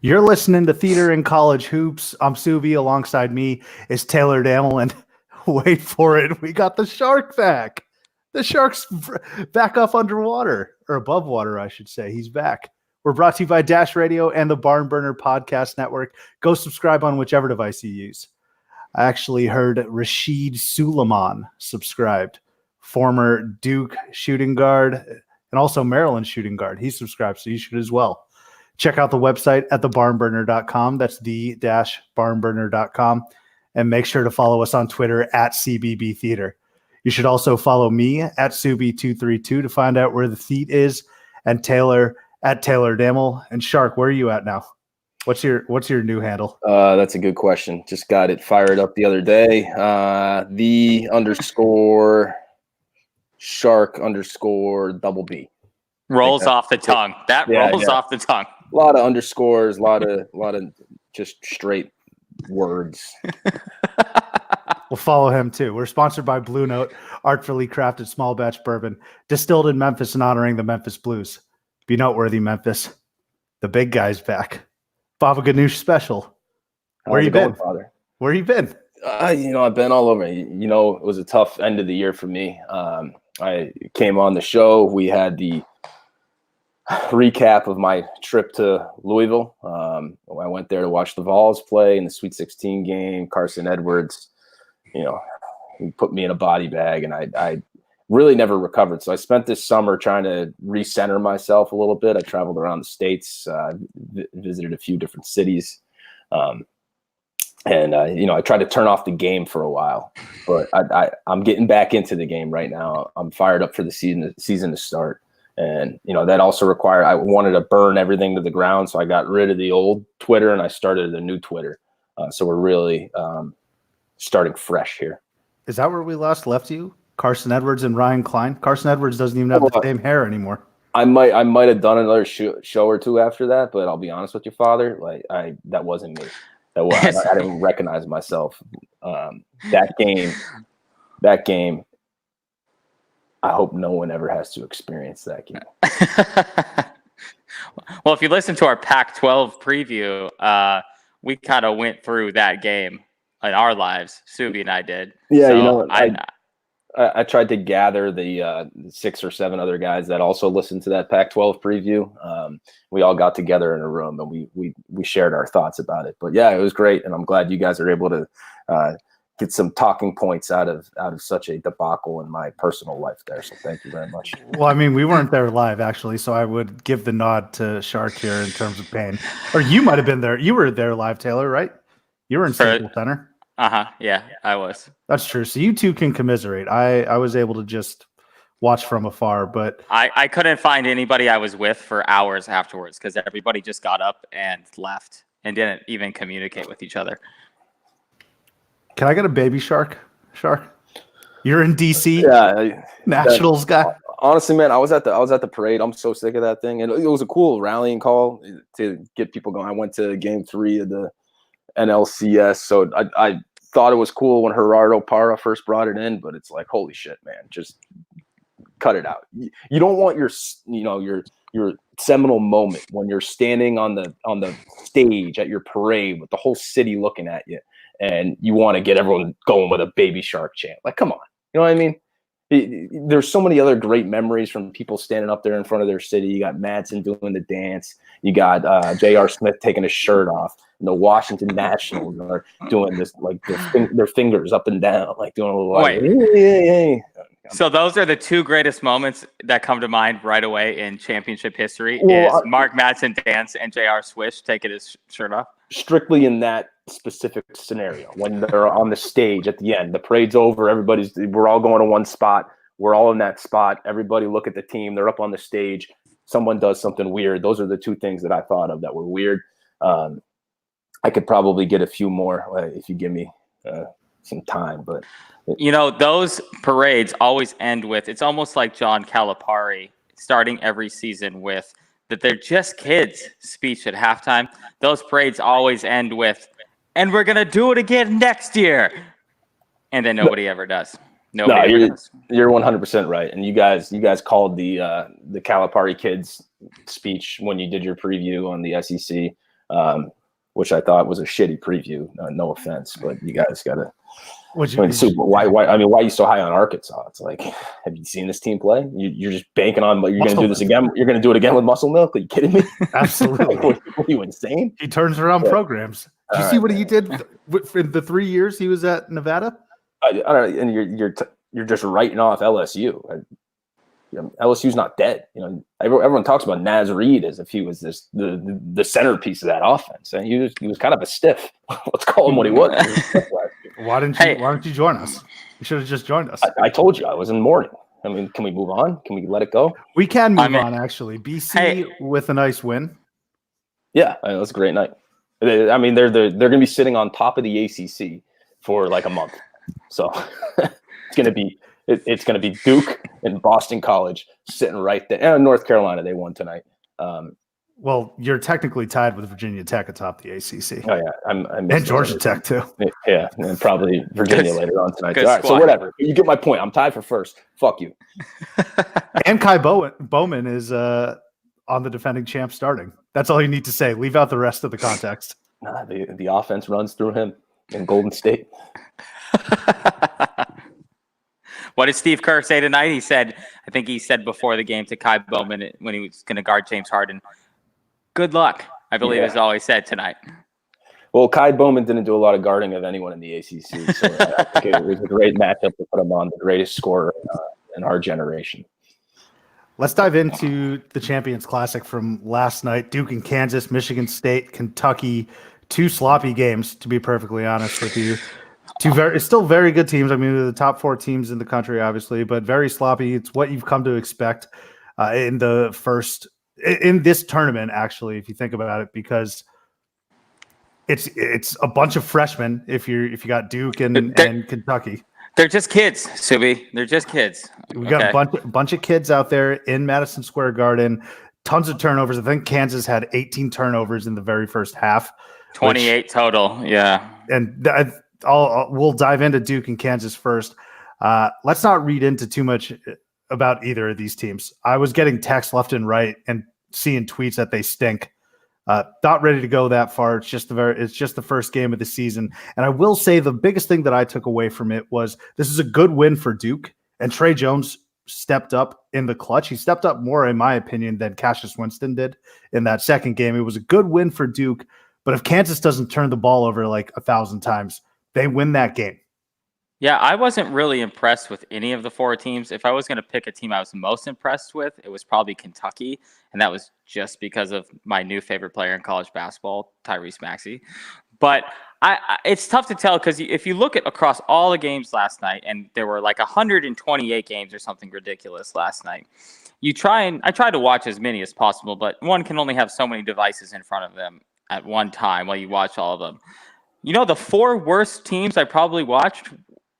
You're listening to Theater in College Hoops. I'm Subi. Alongside me is Taylor Daniel, and wait for it, we got the shark back. The shark's back up underwater, or above water, I should say. He's back. We're brought to you by Dash Radio and the Barn Burner Podcast Network. Go subscribe on whichever device you use. I actually heard Rashid Suleiman subscribed, former Duke shooting guard and also Maryland shooting guard. He subscribed, so you should as well. Check out the website at thebarnburner.com. That's the-barnburner.com. And make sure to follow us on Twitter at CBB Theater. You should also follow me at Subi232 to find out where the theat is, and Taylor at Taylor Damel. And Shark, where are you at now? What's your new handle? That's a good question. Just got it fired up the other day. _shark_double B. Rolls off the tongue. That rolls off the tongue. A lot of underscores, a lot of just straight words. We'll follow him too. We're sponsored by Blue Note, artfully crafted small batch bourbon, distilled in Memphis and honoring the Memphis Blues. Be noteworthy, Memphis. The big guy's back. Baba Ganoush special. Where you been, Father? Where you been? I've been all over. It was a tough end of the year for me. I came on the show. We had the recap of my trip to Louisville. I went there to watch the Vols play in the Sweet 16 game. Carson Edwards, he put me in a body bag, and I really never recovered. So I spent this summer trying to recenter myself a little bit. I traveled around the States, visited a few different cities. And I tried to turn off the game for a while, but I'm getting back into the game right now. I'm fired up for the season to start. And, that also required, I wanted to burn everything to the ground. So I got rid of the old Twitter and I started a new Twitter. So we're really starting fresh here. Is that where we last left you? Carson Edwards and Ryan Klein? Carson Edwards doesn't even have the same hair anymore. I might have done another show or two after that, but I'll be honest with you, Father, that wasn't me. I didn't recognize myself. That game, I hope no one ever has to experience that game. Well, if you listen to our Pac-12 preview, we kind of went through that game in our lives. Subi and I did. Yeah, so I tried to gather the 6 or 7 other guys that also listened to that Pac-12 preview. We all got together in a room and we shared our thoughts about it. But yeah, it was great, and I'm glad you guys are able to get some talking points out of such a debacle in my personal life there. So thank you very much. Well, I mean, we weren't there live actually, so I would give the nod to Shark here in terms of pain. Or you might have been there. You were there live, Taylor, right? You were in Staples Center. Yeah, I was. That's true. So you two can commiserate. I was able to just watch from afar, but I couldn't find anybody I was with for hours afterwards because everybody just got up and left and didn't even communicate with each other. Can I get a baby shark? Shark? You're in DC? Yeah. Nationals guy. Honestly, man, I was at the parade. I'm so sick of that thing. And it was a cool rallying call to get people going. I went to game 3 of the NLCS. So I thought it was cool when Gerardo Parra first brought it in, but it's like, holy shit, man, just cut it out. You don't want your seminal moment when you're standing on the stage at your parade with the whole city looking at you, and you want to get everyone going with a baby shark chant. Like, come on. You know what I mean? There's so many other great memories from people standing up there in front of their city. You got Madsen doing the dance. You got J.R. Smith taking his shirt off. And the Washington Nationals are doing this, like their fingers up and down, like doing a little like, hey. So those are the 2 greatest moments that come to mind right away in championship history. Is Mark Madsen dance and J.R. Swish taking his shirt off? Strictly in that specific scenario, when they're on the stage at the end, the parade's over, we're all going to one spot, we're all in that spot, everybody look at the team, they're up on the stage, someone does something weird. Those are the 2 things that I thought of that were weird. I could probably get a few more if you give me some time, but those parades always end with, it's almost like John Calipari starting every season with that they're just kids speech at halftime. Those parades always end with, and we're going to do it again next year. And then nobody ever does. You're 100% right. And you guys called the Calipari kids speech when you did your preview on the SEC. which I thought was a shitty preview. No offense, but you guys got to. Would I you, mean, why? I mean, why are you so high on Arkansas? It's like, have you seen this team play? You're just banking on, you're going to do this again. You're going to do it again with Muscle Milk? Are you kidding me? Absolutely. Like, are you insane? he turns around programs. Did you see what he did in the 3 years he was at Nevada? I don't know. And you're just writing off LSU. LSU's not dead. Everyone talks about Naz Reid as if he was the centerpiece of that offense, and he was kind of a stiff. Let's call him what he was. Why don't you join us? You should have just joined us. I told you I was in mourning. I mean, can we move on? Can we let it go? We can move on, actually. BC with a nice win. Yeah, it was a great night. I mean, they're going to be sitting on top of the ACC for like a month, so it's going to be Duke and Boston College sitting right there. And North Carolina, they won tonight. Well, you're technically tied with Virginia Tech atop the ACC. Oh yeah, and Georgia Tech too. Yeah, and probably Virginia later on tonight. All right, squad. so whatever. You get my point. I'm tied for first. Fuck you. And Kai Bowman is on the defending champ starting. That's all you need to say. Leave out the rest of the context. Nah, the offense runs through him in Golden State. What did Steve Kerr say tonight? I think he said before the game to Kai Bowman when he was going to guard James Harden, good luck, I believe is all he said tonight. Well, Kai Bowman didn't do a lot of guarding of anyone in the ACC, so I think it was a great matchup to put him on, the greatest scorer in our generation. Let's dive into the Champions Classic from last night. Duke and Kansas, Michigan State, Kentucky, 2 sloppy games, to be perfectly honest with you. It's still very good teams. I mean, they're the top 4 teams in the country, obviously, but very sloppy. It's what you've come to expect in this tournament, actually, if you think about it, because it's a bunch of freshmen. If you got Duke and Kentucky, they're just kids, Subi. They're just kids. We got a bunch of kids out there in Madison Square Garden. Tons of turnovers. I think Kansas had 18 turnovers in the very first half. 28 total. Yeah, and we'll dive into Duke and Kansas first. Let's not read into too much about either of these teams. I was getting texts left and right and seeing tweets that they stink. Not ready to go that far. It's just the first game of the season. And I will say the biggest thing that I took away from it was this is a good win for Duke, and Trey Jones stepped up in the clutch. He stepped up more, in my opinion, than Cassius Winston did in that second game. It was a good win for Duke, but if Kansas doesn't turn the ball over like 1,000 times, they win that game. Yeah, I wasn't really impressed with any of the 4 teams. If I was going to pick a team I was most impressed with, it was probably Kentucky, and that was just because of my new favorite player in college basketball, Tyrese Maxey. But it's tough to tell because if you look at across all the games last night, and there were like 128 games or something ridiculous last night, I try to watch as many as possible, but one can only have so many devices in front of them at one time while you watch all of them. The 4 worst teams I probably watched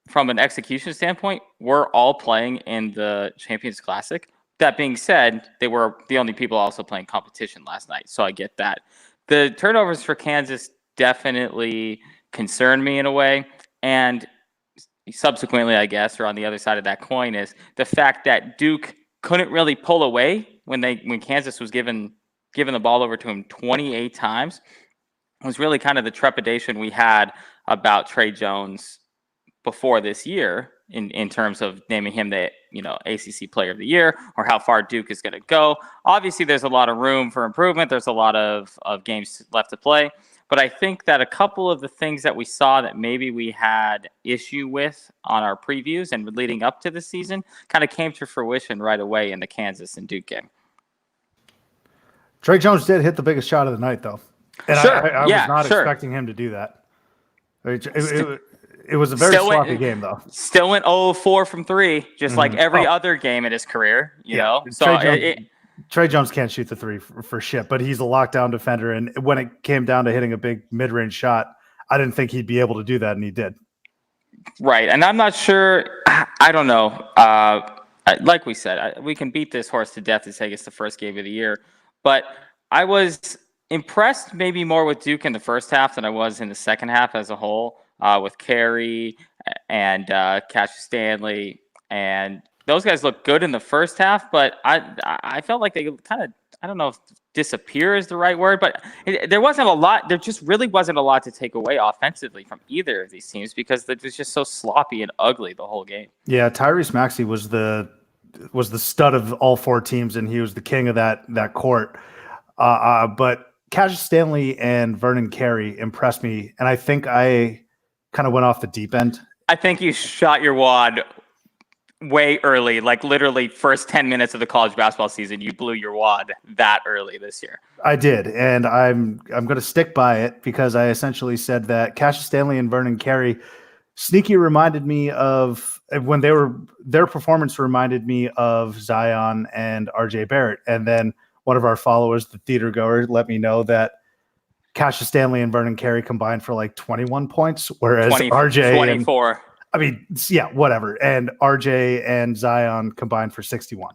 from an execution standpoint were all playing in the Champions Classic. That being said, they were the only people also playing competition last night, so I get that. The turnovers for Kansas definitely concerned me in a way, and subsequently, I guess, or on the other side of that coin, is the fact that Duke couldn't really pull away when Kansas was given the ball over to him 28 times. It was really kind of the trepidation we had about Trey Jones before this year in terms of naming him the ACC Player of the Year, or how far Duke is going to go. Obviously, there's a lot of room for improvement. There's a lot of games left to play. But I think that a couple of the things that we saw that maybe we had issue with on our previews and leading up to the season kind of came to fruition right away in the Kansas and Duke game. Trey Jones did hit the biggest shot of the night, though. And sure. I was not expecting him to do that. It was a very sloppy game, though. Still went 0-4 from 3, just like every other game in his career, you know? So Trey Jones can't shoot the 3 for shit, but he's a lockdown defender. And when it came down to hitting a big mid-range shot, I didn't think he'd be able to do that, and he did. Right. And I'm not sure. I don't know. Like we said, we can beat this horse to death to say it's the first game of the year. But I was impressed maybe more with Duke in the first half than I was in the second half as a whole, with Carey and Cassius Stanley. And those guys looked good in the first half, but I felt like they kind of I don't know if disappear is the right word, but there wasn't a lot. There just really wasn't a lot to take away offensively from either of these teams because it was just so sloppy and ugly the whole game. Yeah, Tyrese Maxey was the stud of all four teams, and he was the king of that court. But Cassius Stanley and Vernon Carey impressed me, and I think I kind of went off the deep end. I think you shot your wad way early, like literally first 10 minutes of the college basketball season, you blew your wad that early this year. I did, and I'm going to stick by it because I essentially said that Cassius Stanley and Vernon Carey sneaky reminded me of when their performance reminded me of Zion and RJ Barrett. And then one of our followers, the theater goer, let me know that Cassius Stanley and Vernon Carey combined for like 21 points, whereas RJ 24. Whatever. And RJ and Zion combined for 61.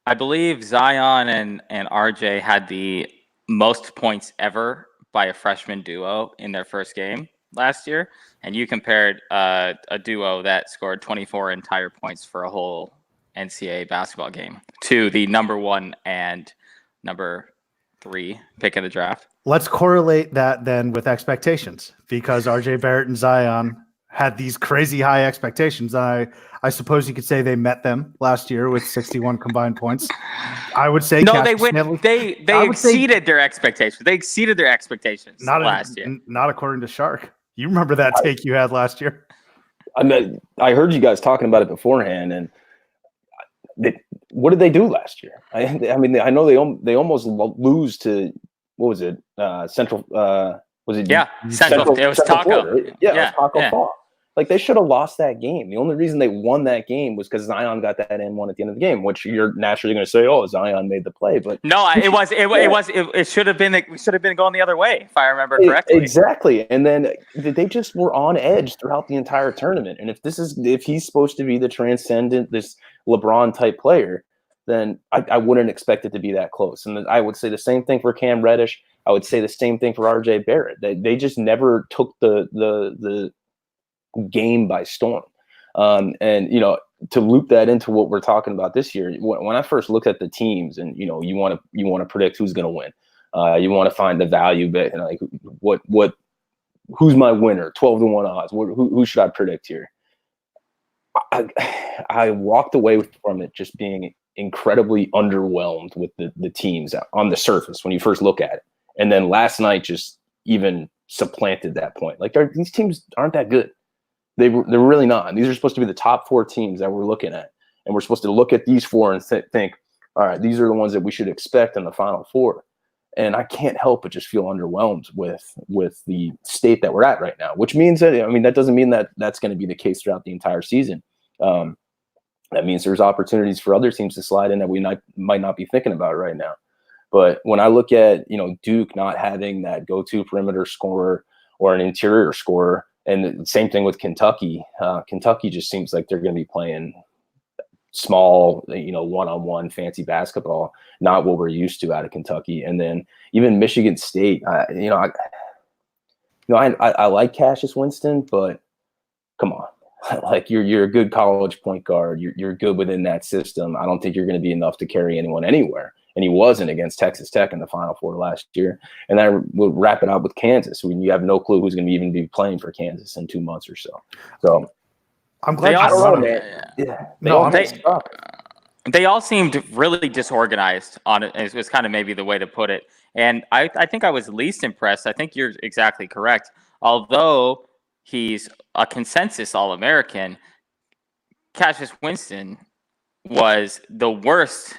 I believe Zion and RJ had the most points ever by a freshman duo in their first game last year. And you compared a duo that scored 24 entire points for a whole NCAA basketball game to the number 1 and number 3 pick in the draft. Let's correlate that then with expectations, because RJ Barrett and Zion had these crazy high expectations. I suppose you could say they met them last year with 61 combined points. I would say no, they exceeded their expectations. They exceeded their expectations last year. Not according to Shark. You remember that take you had last year? I heard you guys talking about it beforehand, and what did they do last year? I know they almost lose to, what was it? Central. Was it? Yeah, Central. It was Taco. Florida, right? Yeah, it was Taco Fall. Like, they should have lost that game. The only reason they won that game was because Zion got that N1 at the end of the game, which you're naturally going to say, "Oh, Zion made the play." But no, it should have been going the other way, if I remember correctly. Exactly. And then they just were on edge throughout the entire tournament. And if he's supposed to be the transcendent, this LeBron type player, then I wouldn't expect it to be that close. And I would say the same thing for Cam Reddish. I would say the same thing for RJ Barrett. They just never took the game by storm. And to loop that into what we're talking about this year, when I first looked at the teams, and you want to predict who's going to win, you want to find the value bet, like who's my winner, 12-1 odds, who should I predict here? I walked away from it just being incredibly underwhelmed with the teams on the surface when you first look at it, and then last night just even supplanted that point. Like, these teams aren't that good. They're really not. And these are supposed to be the top 4 teams that we're looking at. And we're supposed to look at these 4 and think, all right, these are the ones that we should expect in the Final Four. And I can't help but just feel underwhelmed with the state that we're at right now, which means that doesn't mean that that's going to be the case throughout the entire season. That means there's opportunities for other teams to slide in that we might not be thinking about right now. But when I look at, Duke not having that go-to perimeter scorer or an interior scorer, and the same thing with Kentucky. Kentucky just seems like they're going to be playing small, one-on-one fancy basketball, not what we're used to out of Kentucky. And then even Michigan State, I like Cassius Winston, but come on, like you're a good college point guard. You're good within that system. I don't think you're going to be enough to carry anyone anywhere. And he wasn't against Texas Tech in the Final Four last year. And then we'll wrap it out with Kansas, when you have no clue who's going to even be playing for Kansas in 2 months or so. So I'm glad they all seemed really disorganized on it. It was kind of maybe the way to put it. And I think I was least impressed. I think you're exactly correct. Although he's a consensus All-American, Cassius Winston was the worst.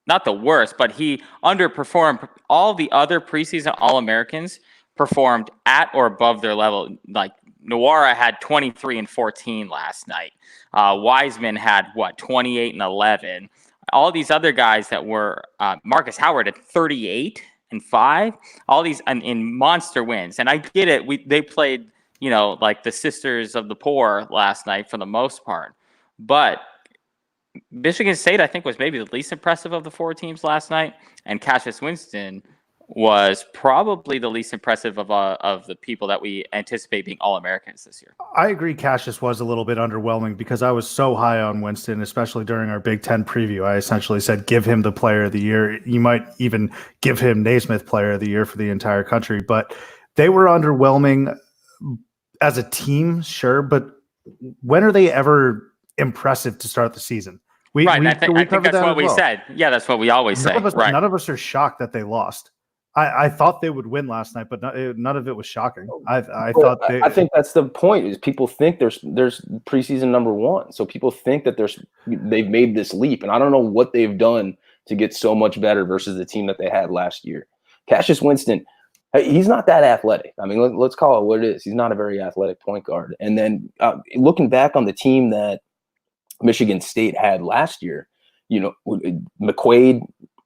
Not the worst, but he underperformed. All the other preseason All-Americans performed at or above their level. Like, Nwora had 23 and 14 last night. Wiseman had 28 and 11. All these other guys that were Marcus Howard at 38 and 5. All these in monster wins. And I get it. They played, like the Sisters of the Poor last night for the most part. But Michigan State, I think, was maybe the least impressive of the 4 teams last night, and Cassius Winston was probably the least impressive of the people that we anticipate being All-Americans this year. I agree Cassius was a little bit underwhelming because I was so high on Winston, especially during our Big Ten preview. I essentially said, give him the player of the year. You might even give him Naismith player of the year for the entire country. But they were underwhelming as a team, sure. But when are they ever impressive to start the season? I think that's what we said. Yeah, that's what we always say. None of us are shocked that they lost. I thought they would win last night, but none of it was shocking. I think that's the point. Is people think there's preseason number one, so people think that they've made this leap, and I don't know what they've done to get so much better versus the team that they had last year. Cassius Winston, he's not that athletic. I mean, let's call it what it is. He's not a very athletic point guard. And then looking back on the team that Michigan State had last year, McQuaid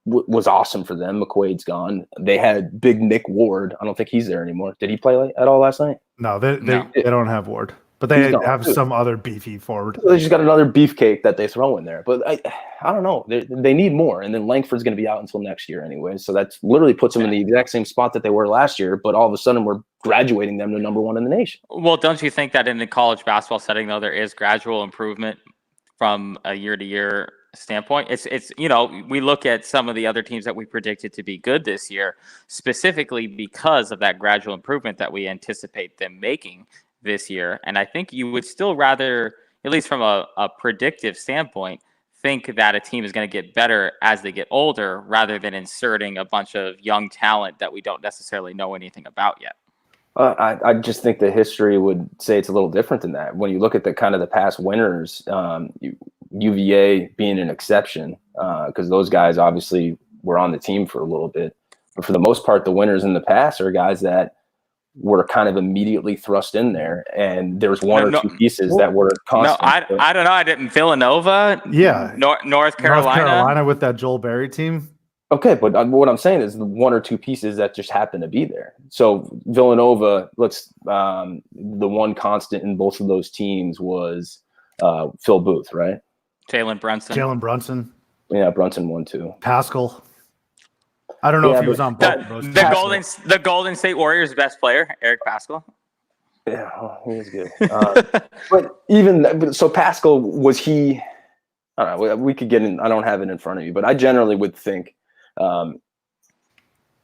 was awesome for them. McQuaid's gone. They had big Nick Ward. I don't think he's there anymore. Did he play at all last night? No, they don't have Ward, but they have some other beefy forward. They just got another beefcake that they throw in there. But I don't know. They need more. And then Langford's going to be out until next year anyway. So that literally puts them in the exact same spot that they were last year. But all of a sudden, we're graduating them to number one in the nation. Well, don't you think that in the college basketball setting, though, there is gradual improvement from a year-to-year standpoint? It's we look at some of the other teams that we predicted to be good this year specifically because of that gradual improvement that we anticipate them making this year. And I think you would still rather, at least from a predictive standpoint, think that a team is going to get better as they get older rather than inserting a bunch of young talent that we don't necessarily know anything about yet. I just think the history would say it's a little different than that. When you look at the kind of the past winners, UVA being an exception, because those guys obviously were on the team for a little bit. But for the most part, the winners in the past are guys that were kind of immediately thrust in there, and there's one or two pieces that were constant. No, I don't know. I didn't. Villanova, North Carolina with that Joel Berry team. Okay, but what I'm saying is the one or two pieces that just happen to be there. So Villanova, the one constant in both of those teams was Phil Booth, right? Jalen Brunson. Yeah, Brunson won too. Pascal. I don't know if he was on both of those. The Golden State Warriors' best player, Eric Pascal. Yeah, he was good. But so Pascal, was he? I don't know. We could get in. I don't have it in front of you, but I generally would think.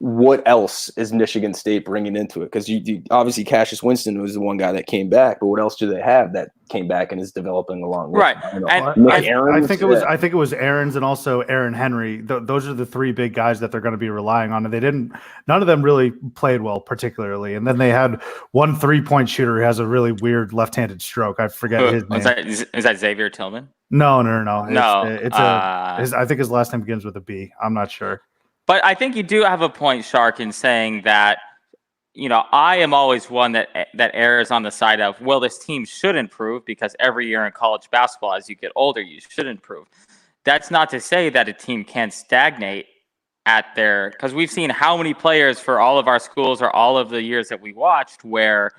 What else is Michigan State bringing into it? Because you obviously Cassius Winston was the one guy that came back, but what else do they have that came back and is developing along? Right. I think it was Aaron's and also Aaron Henry. Those are the three big guys that they're going to be relying on, and none of them really played well, particularly. And then they had one 3-point shooter who has a really weird left-handed stroke. I forget his name. Is that Xavier Tillman? No. I think his last name begins with a B. I'm not sure. But I think you do have a point, Shark, in saying that, I am always one that errs on the side of, well, this team should improve because every year in college basketball, as you get older, you should improve. That's not to say that a team can't stagnate because we've seen how many players for all of our schools or all of the years that we watched where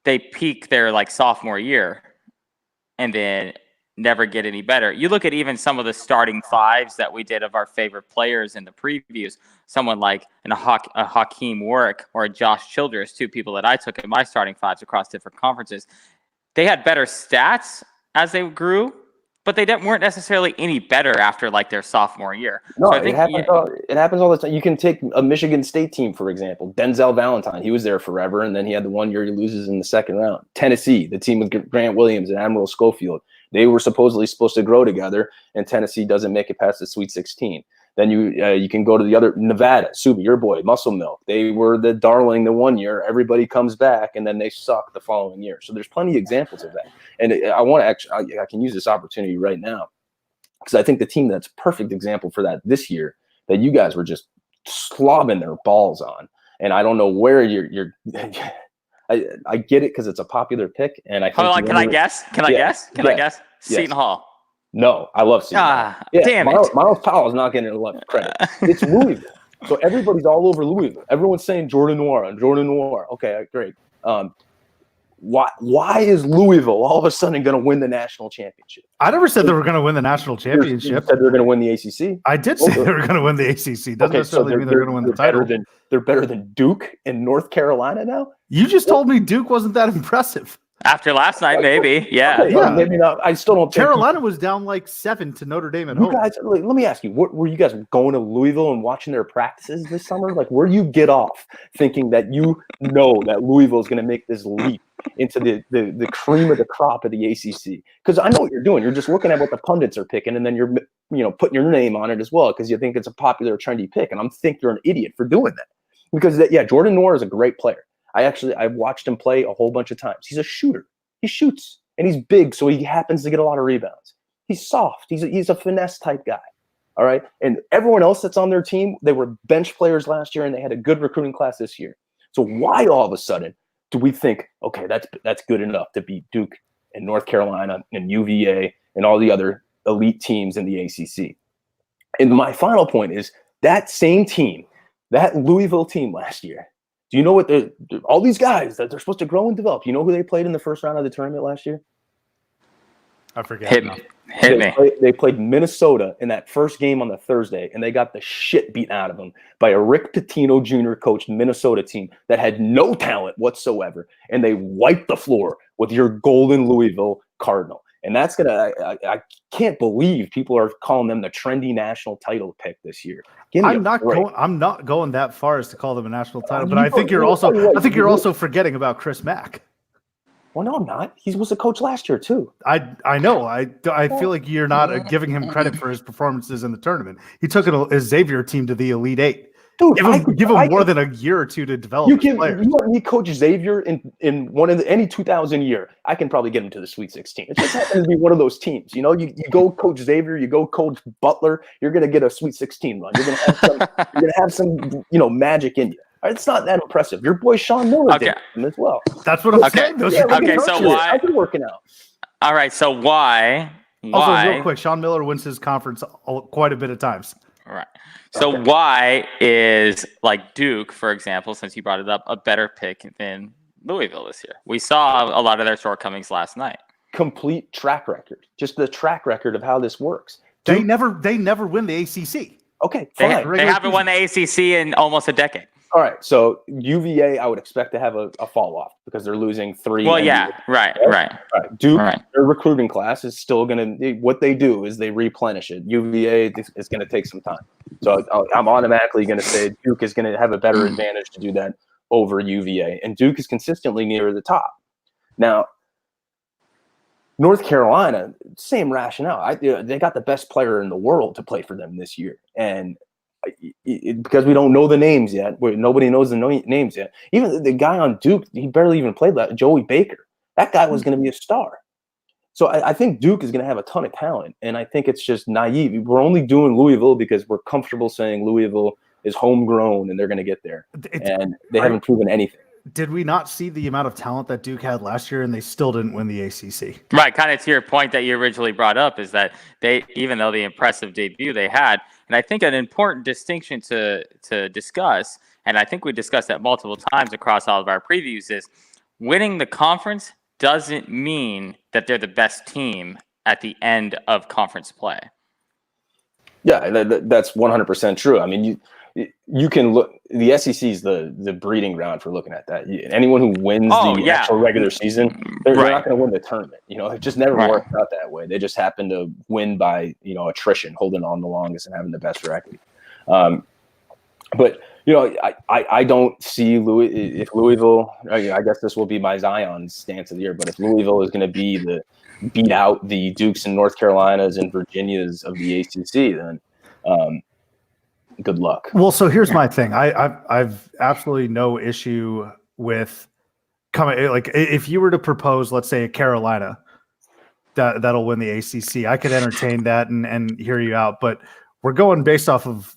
they peak their sophomore year and then never get any better. You look at even some of the starting fives that we did of our favorite players in the previews, someone like a Hakeem Warwick or a Josh Childress, two people that I took in my starting fives across different conferences. They had better stats as they grew, but they weren't necessarily any better after their sophomore year. No, so it happens all the time. You can take a Michigan State team, for example. Denzel Valentine, he was there forever, and then he had the 1 year he loses in the second round. Tennessee, the team with Grant Williams and Admiral Schofield, they were supposedly supposed to grow together, and Tennessee doesn't make it past the Sweet 16. Then you can go to the other Nevada, Subi, your boy, Muscle Milk. They were the darling the 1 year. Everybody comes back, and then they suck the following year. So there's plenty of examples of that. And I can use this opportunity right now because I think the team that's perfect example for that this year that you guys were just slobbing their balls on. And I don't know where you're I get it because it's a popular pick, and I think. Hold on, can I guess? Can I guess? Seton Hall. No, I love Seton Hall. Damn it! Miles Powell is not getting enough credit. It's Louisville, so everybody's all over Louisville. Everyone's saying Jordan Noir. Okay, great. Why is Louisville all of a sudden going to win the national championship? I never said they were going to win the national You championship. said they're going to win the ACC. I did say they were going to win the ACC. Doesn't necessarily mean they're going to win the title. They're better than Duke and North Carolina now. You just told me Duke wasn't that impressive. After last night, maybe. Yeah. Okay, Yeah. maybe not. I still don't think Carolina was down like 7 to Notre Dame at you home. guys. Let me ask you: were you guys going to Louisville and watching their practices this summer? Like, where you get off thinking that that Louisville is going to make this leap into the cream of the crop of the ACC? Because I know what you're doing. You're just looking at what the pundits are picking, and then you're putting your name on it as well because you think it's a popular, trendy pick. And I'm think you're an idiot for doing that because Jordan Noir is a great player. I've watched him play a whole bunch of times. He's a shooter. He shoots, and he's big, so he happens to get a lot of rebounds. He's soft. He's a finesse type guy. All right, and everyone else that's on their team, they were bench players last year, and they had a good recruiting class this year. So why all of a sudden do we think, okay, that's good enough to beat Duke and North Carolina and UVA and all the other elite teams in the ACC? And my final point is that same team, that Louisville team last year. Do you know what all these guys that they're supposed to grow and develop? You know who they played in the first round of the tournament last year? I forget. Hit me. They played Minnesota in that first game on the Thursday, and they got the shit beat out of them by a Rick Pitino Jr. coached Minnesota team that had no talent whatsoever, and they wiped the floor with your golden Louisville Cardinal. And that's I can't believe people are calling them the trendy national title pick this year. I'm not going that far as to call them a national title, but I think you're also forgetting about Chris Mack. Well, no, I'm not. He was a coach last year too. I know. I feel like you're not giving him credit for his performances in the tournament. He took a Xavier team to the Elite Eight. Dude, give him more than a year or two to develop. You let me coach Xavier in one of any 2000 year. I can probably get him to the Sweet 16. It just happens to be one of those teams. You go coach Xavier, you go coach Butler. You're gonna get a Sweet 16 run. You're gonna have some magic in you. It's not that impressive. Your boy Sean Miller did as well. That's what I'm saying. So why? I've been working out. All right. So why? Also, real quick, Sean Miller wins his conference quite a bit of times. All right. So why is Duke, for example, since you brought it up, a better pick than Louisville this year? We saw a lot of their shortcomings last night. Complete track record. Just the track record of how this works. They never win the ACC. Okay, fine. They haven't won the ACC in almost a decade. All right, so UVA, I would expect to have a fall off because they're losing 3. Well, yeah, right. All right, Duke, their recruiting class is still going to. What they do is they replenish it. UVA is going to take some time, so I'm automatically going to say Duke is going to have a better advantage to do that over UVA, and Duke is consistently near the top. Now, North Carolina, same rationale. They got the best player in the world to play for them this year, and because we don't know the names yet, nobody knows the names yet. Even the guy on Duke, he barely even played that. Joey Baker, that guy was going to be a star. So I think Duke is going to have a ton of talent, and I think it's just naive. We're only doing Louisville because we're comfortable saying Louisville is homegrown and they're going to get there, and they haven't proven anything. Did we not see the amount of talent that Duke had last year, and they still didn't win the ACC? Right, kind of to your point that you originally brought up is that even though the impressive debut they had, and I think an important distinction to discuss, and I think we discussed that multiple times across all of our previews, is winning the conference doesn't mean that they're the best team at the end of conference play. Yeah, that's 100% true. I mean, you can look. The SEC is the breeding ground for looking at that. Anyone who wins the actual regular season, they're not going to win the tournament. It just never works out that way. They just happen to win by attrition, holding on the longest and having the best record. But I don't see if Louisville. I guess this will be my Zion stance of the year. But if Louisville is going to be beat out the Dukes and North Carolinas and Virginias of the ACC, then good luck. Well, so here's my thing. I've absolutely no issue with coming. If you were to propose, let's say, a Carolina that'll win the ACC, I could entertain that and hear you out. But we're going based off of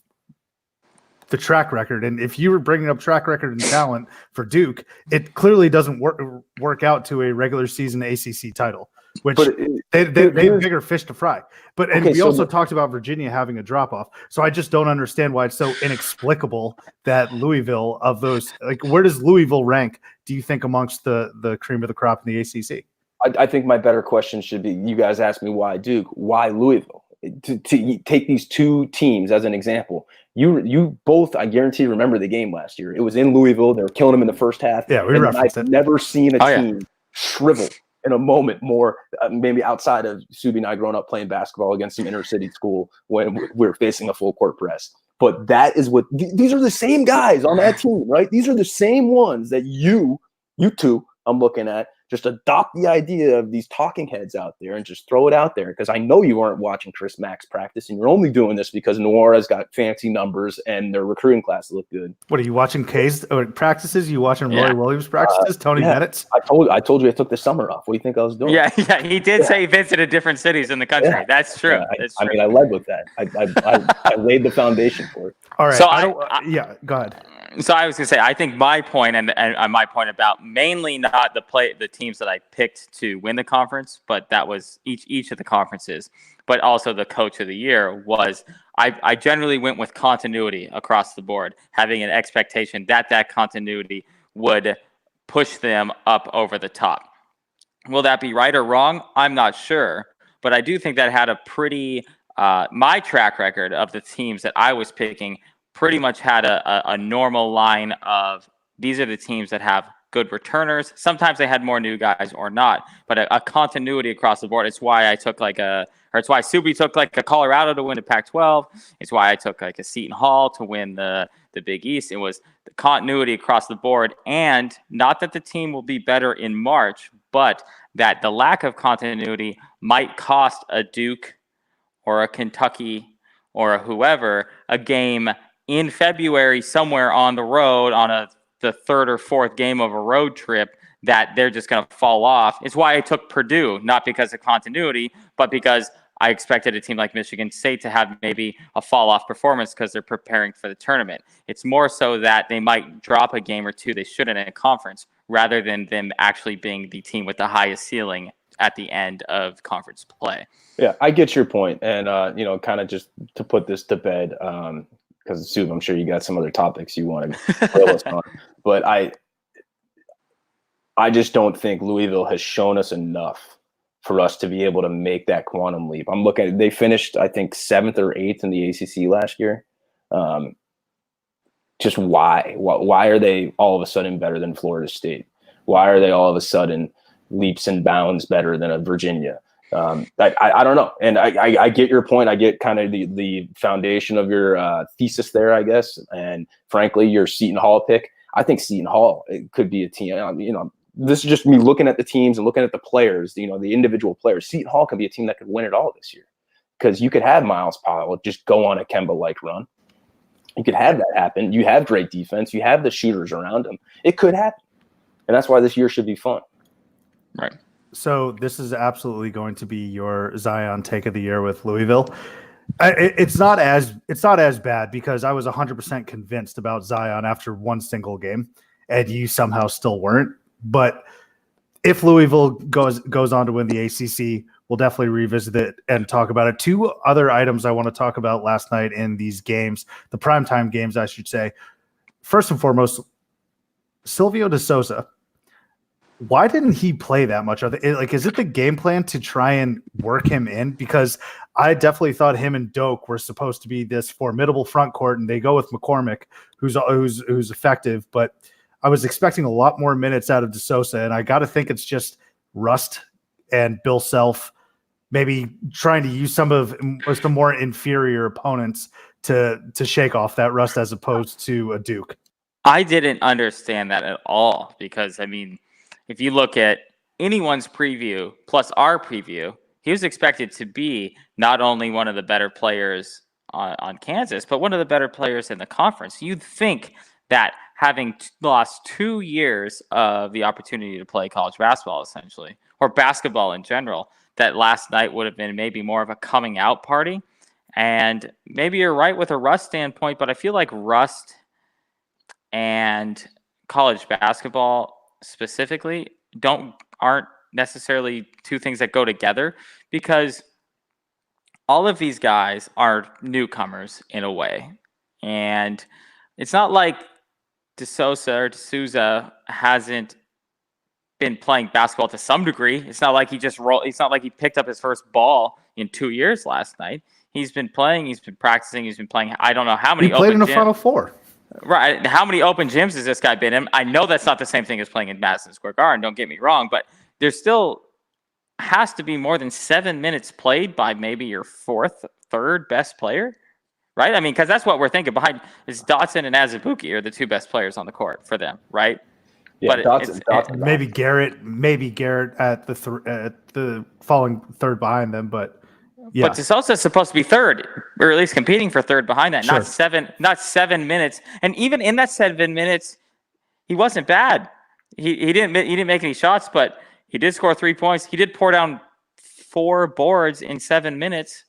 the track record. And if you were bringing up track record and talent for Duke, it clearly doesn't work out to a regular season ACC title, which they have bigger fish to fry. But and we also talked about Virginia having a drop off. So I just don't understand why it's so inexplicable that Louisville, of those, like, where does Louisville rank, do you think, amongst the cream of the crop in the ACC? I think my better question should be, you guys asked me why Duke, why Louisville? To take these two teams as an example, you both, I guarantee, remember the game last year. It was in Louisville. They were killing them in the first half. Yeah, we referenced I've it. never seen a team shrivel in a moment more, maybe outside of Subi and I growing up playing basketball against some inner city school when we were facing a full court press. But that is what these are, the same guys on that team, right? These are the same ones that you two, I'm looking at. Just adopt the idea of these talking heads out there and just throw it out there, because I know you aren't watching Chris Mack's practice, and you're only doing this because Noira's got fancy numbers and their recruiting class look good. What are you watching? K's practices? You watching Roy Williams practices? Tony Bennett's? I told you I took the summer off. What do you think I was doing? Yeah. He did say he visited different cities in the country. Yeah. That's true. I mean, I led with that. I laid the foundation for it. All right. So go ahead. So I was going to say, I think my point and my point about mainly not the teams that I picked to win the conference, but that was each of the conferences, but also the coach of the year was I generally went with continuity across the board, having an expectation that continuity would push them up over the top. Will that be right or wrong? I'm not sure, but I do think that had a pretty my track record of the teams that I was picking pretty much had a normal line of, these are the teams that have good returners. Sometimes they had more new guys or not, but a continuity across the board. It's why I took it's why Subi took like a Colorado to win the Pac-12. It's why I took like a Seton Hall to win the Big East. It was the continuity across the board, and not that the team will be better in March, but that the lack of continuity might cost a Duke or a Kentucky or a whoever a game in February somewhere on the road on the third or fourth game of a road trip, that they're just going to fall off. It's why I took Purdue, not because of continuity, but because I expected a team like Michigan State to have maybe a fall-off performance because they're preparing for the tournament. It's more so that they might drop a game or two they shouldn't in a conference, rather than them actually being the team with the highest ceiling at the end of conference play. Yeah, I get your point. And, kind of just to put this to bed, because Sue, I'm sure you got some other topics you want to grill us on, but I just don't think Louisville has shown us enough for us to be able to make that quantum leap. I'm looking at, they finished, I think, 7th or 8th in the ACC last year. Just why? Why are they all of a sudden better than Florida State? Why are they all of a sudden leaps and bounds better than a Virginia? I don't know. And I get your point. I get kind of the foundation of your thesis there, I guess. And frankly, your Seton Hall pick, I think Seton Hall, it could be a team. This is just me looking at the teams and looking at the players, the individual players. Seton Hall can be a team that could win it all this year, because you could have Miles Powell just go on a Kemba-like run. You could have that happen. You have great defense. You have the shooters around him. It could happen. And that's why this year should be fun. Right. So this is absolutely going to be your Zion take of the year with Louisville. It's not as bad, because I was 100% convinced about Zion after one single game, and you somehow still weren't. But if Louisville goes on to win the ACC, we'll definitely revisit it and talk about it. Two other items I want to talk about last night in these games, the primetime games, I should say. First and foremost, Silvio De Sousa. Why didn't he play that much? Is it the game plan to try and work him in? Because I definitely thought him and Doak were supposed to be this formidable front court, and they go with McCormick, who's effective. But I was expecting a lot more minutes out of De Sousa, and I got to think it's just rust and Bill Self maybe trying to use some more inferior opponents to shake off that rust, as opposed to a Duke. I didn't understand that at all, because, I mean, if you look at anyone's preview plus our preview, he was expected to be not only one of the better players on Kansas, but one of the better players in the conference. You'd think that having lost 2 years of the opportunity to play college basketball, essentially, or basketball in general, that last night would have been maybe more of a coming out party. And maybe you're right with a Russ standpoint, but I feel like Rust and college basketball specifically aren't necessarily two things that go together, because all of these guys are newcomers in a way. And it's not like D'Souza hasn't been playing basketball to some degree. It's not like it's not like he picked up his first ball in 2 years last night. He's been playing, he's been practicing, he's been playing. I don't know how many He played in the Final Four. Right. How many open gyms has this guy been in? I know that's not the same thing as playing in Madison Square Garden, don't get me wrong, but there's still has to be more than 7 minutes played by maybe your third best player, right? I mean, because that's what we're thinking behind is Dotson and Azubuike are the two best players on the court for them, right? Yeah, But Dotson. Maybe Garrett at the falling third behind them, but yeah. But D'Souza is supposed to be third, or at least competing for third behind that. Sure. Not 7 minutes. And even in that 7 minutes, he wasn't bad. He didn't make any shots, but he did score 3 points. He did pour down 4 boards in 7 minutes.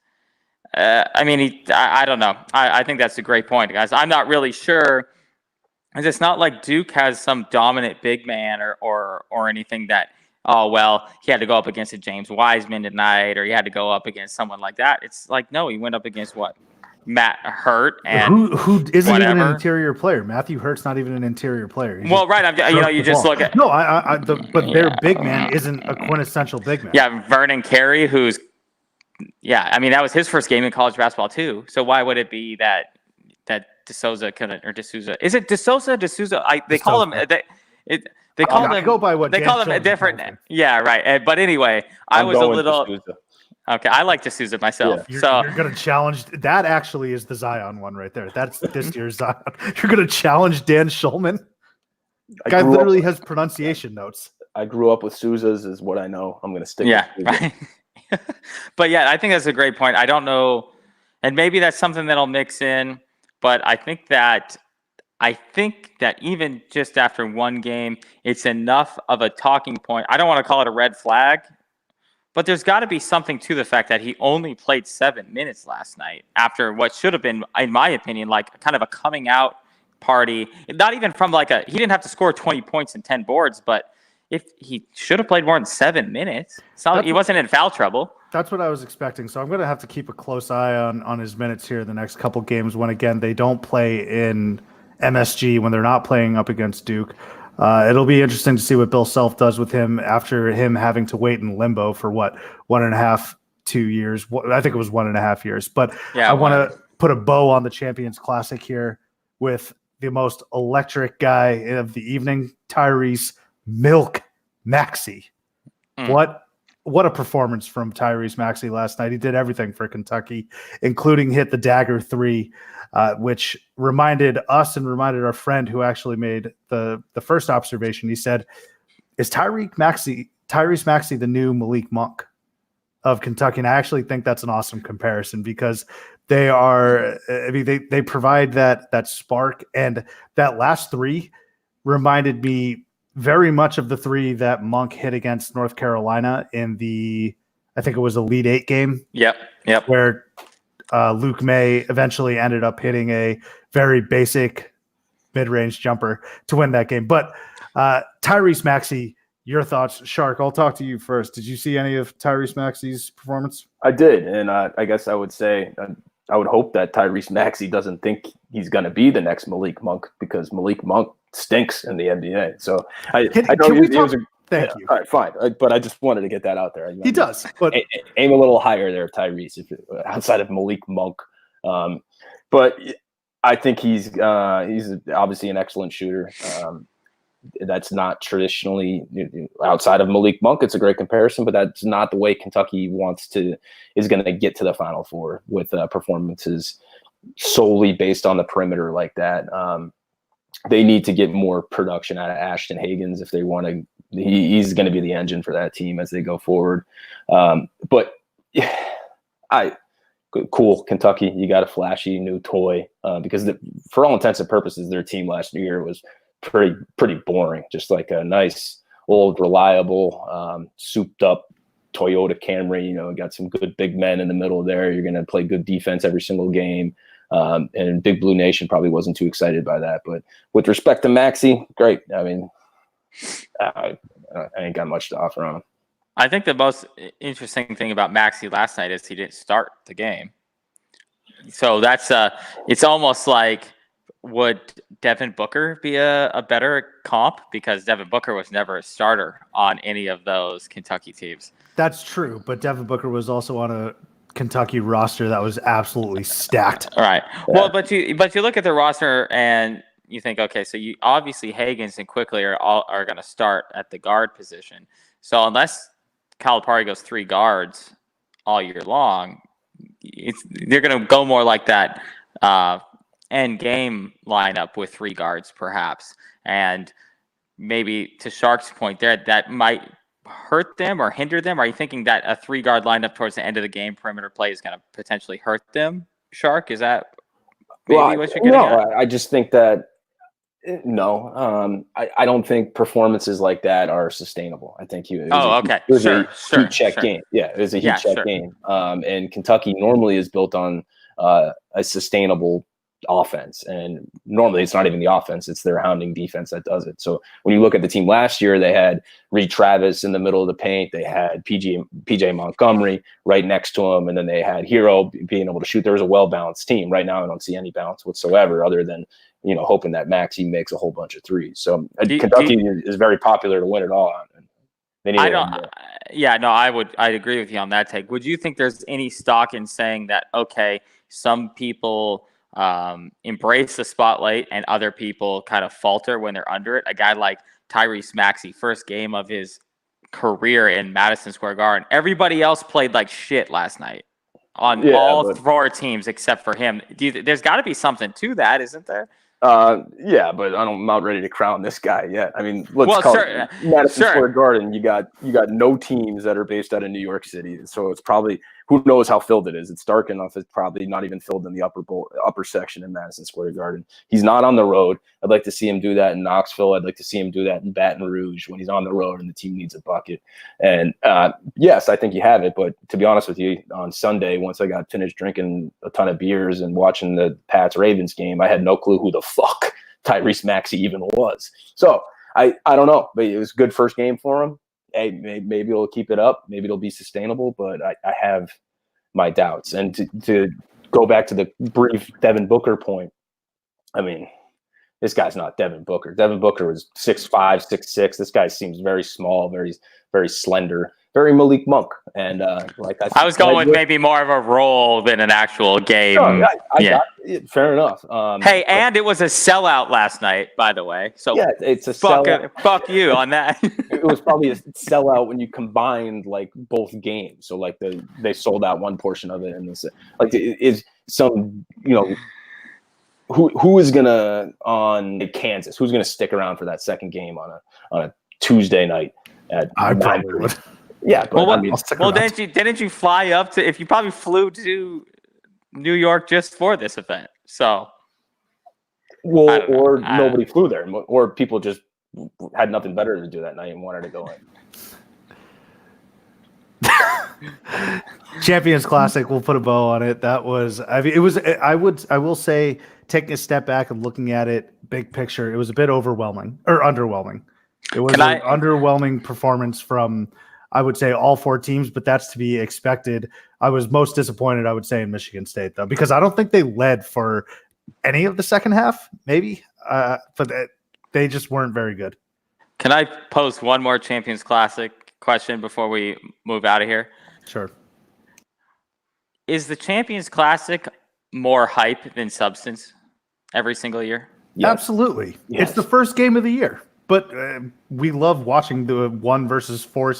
I mean, I don't know. I think that's a great point, guys. I'm not really sure. It's not like Duke has some dominant big man or anything that, oh, well, he had to go up against a James Wiseman tonight, or he had to go up against someone like that. It's like, no, he went up against what? Matt Hurt and who isn't whatever. even an interior player. Matthew Hurt's not even an interior player. Well, right. You just look at but their big man isn't a quintessential big man. Yeah, Vernon Carey, I mean, that was his first game in college basketball too. So why would it be that D'Souza couldn't, or D'Souza? Is it D'Souza? They call him. They call them. Go by what they call them a different. Yeah, right. But anyway, I was a little. Okay, I like D'Souza myself. Yeah. You're going to challenge. That actually is the Zion one right there. That's this year's Zion. You're going to challenge Dan Schulman. Guy literally has pronunciation notes. I grew up with Souza's, is what I know. I'm going to stick. Yeah, with right. But yeah, I think that's a great point. I don't know, and maybe that's something that'll mix in. But I think that even just after one game, it's enough of a talking point. I don't want to call it a red flag, but there's got to be something to the fact that he only played 7 minutes last night after what should have been, in my opinion, like kind of a coming out party. Not even from he didn't have to score 20 points and 10 boards, but if he should have played more than 7 minutes. It's not like he wasn't in foul trouble. That's what I was expecting. So I'm going to have to keep a close eye on his minutes here the next couple games when, again, they don't play in MSG, when they're not playing up against Duke. It'll be interesting to see what Bill Self does with him after him having to wait in limbo for 1.5, 2 years. I think it was 1.5 years. But yeah, I want to put a bow on the Champions Classic here with the most electric guy of the evening, Tyrese Milk Maxey. What a performance from Tyrese Maxey last night. He did everything for Kentucky, including hit the dagger 3, which reminded us and reminded our friend who actually made the first observation. He said, is Tyrese Maxey the new Malik Monk of Kentucky? And I actually think that's an awesome comparison because they provide that spark, and that last 3 reminded me very much of the 3 that Monk hit against North Carolina in I think it was Elite 8 game. Yep. Where Luke May eventually ended up hitting a very basic mid-range jumper to win that game. But Tyrese Maxey, your thoughts. Shark, I'll talk to you first. Did you see any of Tyrese Maxey's performance? I did, and I guess I would say I would hope that Tyrese Maxey doesn't think he's going to be the next Malik Monk, because Malik Monk stinks in the NBA. So I know he was Thank you. All right, fine. But I just wanted to get that out there. He does, but aim a little higher there, Tyrese, outside of Malik Monk. But I think he's obviously an excellent shooter. That's not traditionally outside of Malik Monk. It's a great comparison, but that's not the way Kentucky is going to get to the Final Four with performances solely based on the perimeter like that. They need to get more production out of Ashton Hagans if they want to. He's going to be the engine for that team as they go forward. But cool, Kentucky. You got a flashy new toy because for all intents and purposes, their team last year was pretty boring. Just like a nice old reliable, souped up Toyota Camry. You know, got some good big men in the middle there. You're going to play good defense every single game. And Big Blue Nation probably wasn't too excited by that. But with respect to Maxey, great. I mean, I ain't got much to offer on him. I think the most interesting thing about Maxey last night is he didn't start the game. So that's it's almost like, would Devin Booker be a better comp? Because Devin Booker was never a starter on any of those Kentucky teams. That's true, but Devin Booker was also on a Kentucky roster that was absolutely stacked. All right. Yeah. Well, but you look at the roster and you think, okay, so you obviously Higgins and Quickly are going to start at the guard position. So unless Calipari goes 3 guards all year long, they're going to go more like that end game lineup with 3 guards perhaps. And maybe to Shark's point there, that might hurt them or hinder them. Are you thinking that a 3 guard lineup towards the end of the game perimeter play is going to potentially hurt them, Shark? Is that maybe what you're getting at? I just think that no. I don't think performances like that are sustainable. I think it was a heat check game. Yeah, it was a heat check game. And Kentucky normally is built on a sustainable offense, and normally it's not even the offense, it's their hounding defense that does it. So when you look at the team last year, they had Reed Travis in the middle of the paint, they had PJ Montgomery right next to him, and then they had Hero being able to shoot. There was a well-balanced team. Right now I don't see any balance whatsoever, other than hoping that Maxey makes a whole bunch of threes. So Kentucky is very popular to win it all. I'd agree with you on that take. Would you think there's any stock in saying that, okay, some people embrace the spotlight and other people kind of falter when they're under it? A guy like Tyrese Maxey, first game of his career in Madison Square Garden. Everybody else played like shit last night on all 4 teams except for him. There's got to be something to that, isn't there? But I'm not ready to crown this guy yet. I mean, it Madison Square Garden. You got no teams that are based out of New York City, so it's probably, who knows how filled it is. It's dark enough. It's probably not even filled in the upper section in Madison Square Garden. He's not on the road. I'd like to see him do that in Knoxville. I'd like to see him do that in Baton Rouge when he's on the road and the team needs a bucket. And yes, I think you have it. But to be honest with you, on Sunday, once I got finished drinking a ton of beers and watching the Pats-Ravens game, I had no clue who the fuck Tyrese Maxey even was. So I don't know, but it was a good first game for him. Hey, maybe he'll keep it up. Maybe it'll be sustainable, but I have my doubts. And to go back to the brief Devin Booker point, I mean, this guy's not Devin Booker. Devin Booker was 6'5", 6'6". This guy seems very small, very, very slender, very Malik Monk. And I was going with maybe more of a role than an actual game. Sure, fair enough. And it was a sellout last night, by the way. So yeah, it's a sellout. Fuck you on that. It was probably a sellout when you combined like both games. So like they sold out one portion of it, and is some who is gonna on Kansas? Who's gonna stick around for that second game on a Tuesday night at? I probably would. Yeah, but didn't you fly up to? If you probably flew to New York just for this event, so. Nobody flew there, or people just had nothing better to do that night and wanted to go in. Champions Classic, we'll put a bow on it. That was, I mean, I will say, taking a step back and looking at it, big picture, it was a bit underwhelming. It was an underwhelming performance from, I would say, all 4 teams, but that's to be expected. I was most disappointed, I would say, in Michigan State, though, because I don't think they led for any of the second half, maybe, but they just weren't very good. Can I pose one more Champions Classic question before we move out of here? Sure. Is the Champions Classic more hype than substance every single year? Yes. Absolutely. Yes. It's the first game of the year, but we love watching the 1 versus 4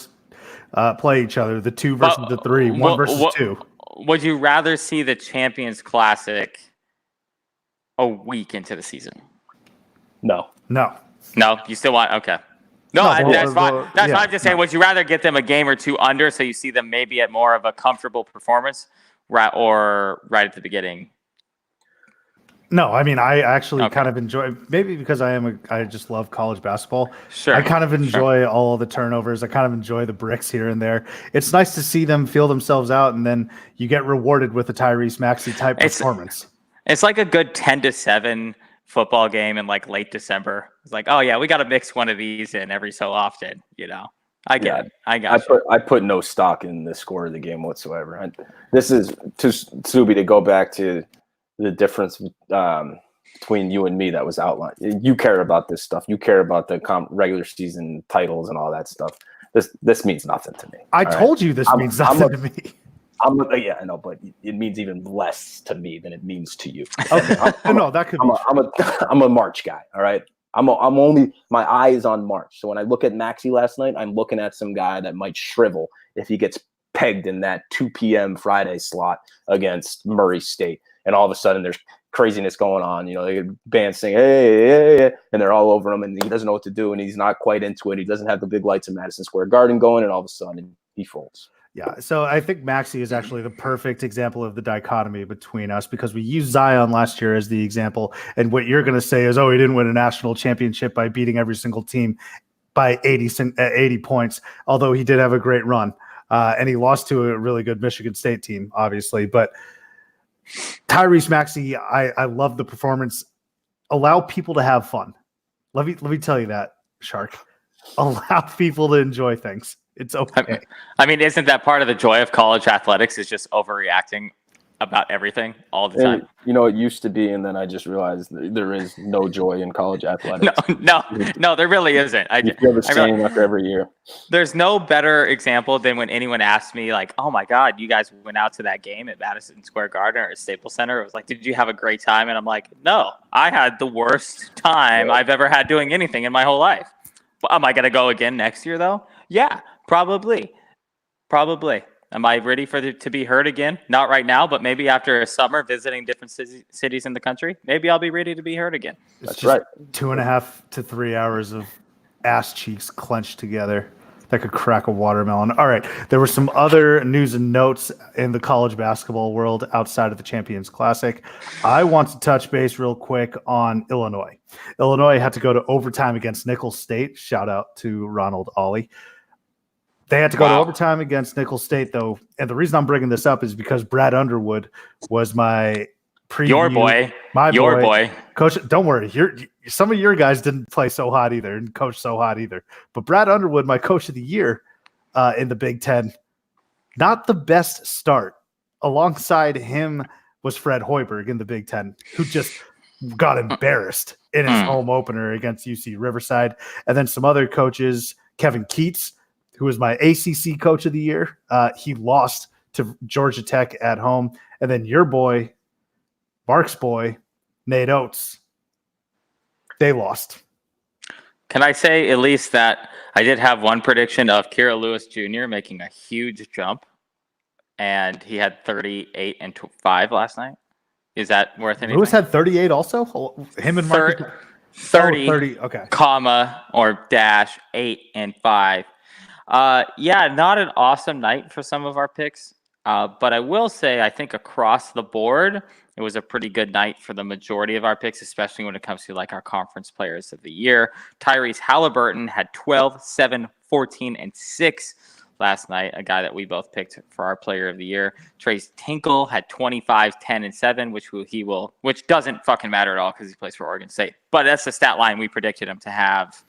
play each other, the 2 versus the 3, 1 versus 2. Would you rather see the Champions Classic a week into the season? No, you still want, okay. That's fine. That's fine. I'm just saying, would you rather get them a game or 2 under so you see them maybe at more of a comfortable performance, or right at the beginning? No, I mean, I actually Okay. kind of enjoy, maybe because I just love college basketball. Sure. I kind of enjoy all of the turnovers. I kind of enjoy the bricks here and there. It's nice to see them feel themselves out, and then you get rewarded with a Tyrese Maxey type It's performance. it's like a good 10-7 football game in like late December. It's like, oh yeah, we got to mix one of these in every so often. I get it. I got you. I put no stock in the score of the game whatsoever. This is to Subi, to go back to the difference between you and me that was outlined. You care about this stuff. You care about the regular season titles and all that stuff. This means nothing to me. I told you this means nothing to me. Yeah, I know, but it means even less to me than it means to you. Okay. No, that could be. I'm a March guy. All right. I'm only, my eye is on March. So when I look at Maxey last night, I'm looking at some guy that might shrivel if he gets pegged in that 2 p.m. Friday slot against Murray State. And all of a sudden there's craziness going on. They get bands saying, hey, and they're all over him, and he doesn't know what to do, and he's not quite into it. He doesn't have the big lights in Madison Square Garden going, and all of a sudden he folds. Yeah, so I think Maxey is actually the perfect example of the dichotomy between us, because we used Zion last year as the example, and what you're going to say is, oh, he didn't win a national championship by beating every single team by 80 points, although he did have a great run, and he lost to a really good Michigan State team, obviously. But Tyrese Maxey, I love the performance. Allow people to have fun. Let me tell you that, Shark. Allow people to enjoy things. It's okay. I mean, isn't that part of the joy of college athletics, is just overreacting about everything all the time? It used to be, and then I just realized there is no joy in college athletics. No, there really isn't. You feel the same after every year. There's no better example than when anyone asked me, like, oh my God, you guys went out to that game at Madison Square Garden or at Staples Center. It was like, did you have a great time? And I'm like, no, I had the worst time I've ever had doing anything in my whole life. Am I going to go again next year, though? Yeah, probably. Am I ready to be heard again? Not right now, but maybe after a summer visiting different cities in the country, maybe I'll be ready to be heard again. That's right. 2.5 to 3 hours of ass cheeks clenched together that could crack a watermelon. All right. There were some other news and notes in the college basketball world outside of the Champions Classic. I want to touch base real quick on Illinois. Illinois had to go to overtime against Nicholls State. Shout out to Ronald Ollie. They had to go to overtime against Nicholls State, though. And the reason I'm bringing this up is because Brad Underwood was my preview. Your boy. Coach, don't worry. Some of your guys didn't play so hot either and coach so hot either. But Brad Underwood, my coach of the year in the Big Ten, not the best start. Alongside him was Fred Hoiberg in the Big Ten, who just got embarrassed in his home opener against UC Riverside. And then some other coaches, Kevin Keats, who was my ACC coach of the year. He lost to Georgia Tech at home. And then your boy, Mark's boy, Nate Oates, they lost. Can I say at least that I did have one prediction of Kira Lewis Jr. making a huge jump, and he had 38 and 5 last night? Is that worth anything? Lewis had 38 also? Him and Mark? 30, okay. Comma or dash 8 and 5. Yeah, not an awesome night for some of our picks, but I will say I think across the board it was a pretty good night for the majority of our picks, especially when it comes to like our conference players of the year. Tyrese Halliburton had 12, 7, 14, and 6 last night, a guy that we both picked for our player of the year. Trace Tinkle had 25, 10, and 7, which doesn't fucking matter at all because he plays for Oregon State. But that's the stat line we predicted him to have.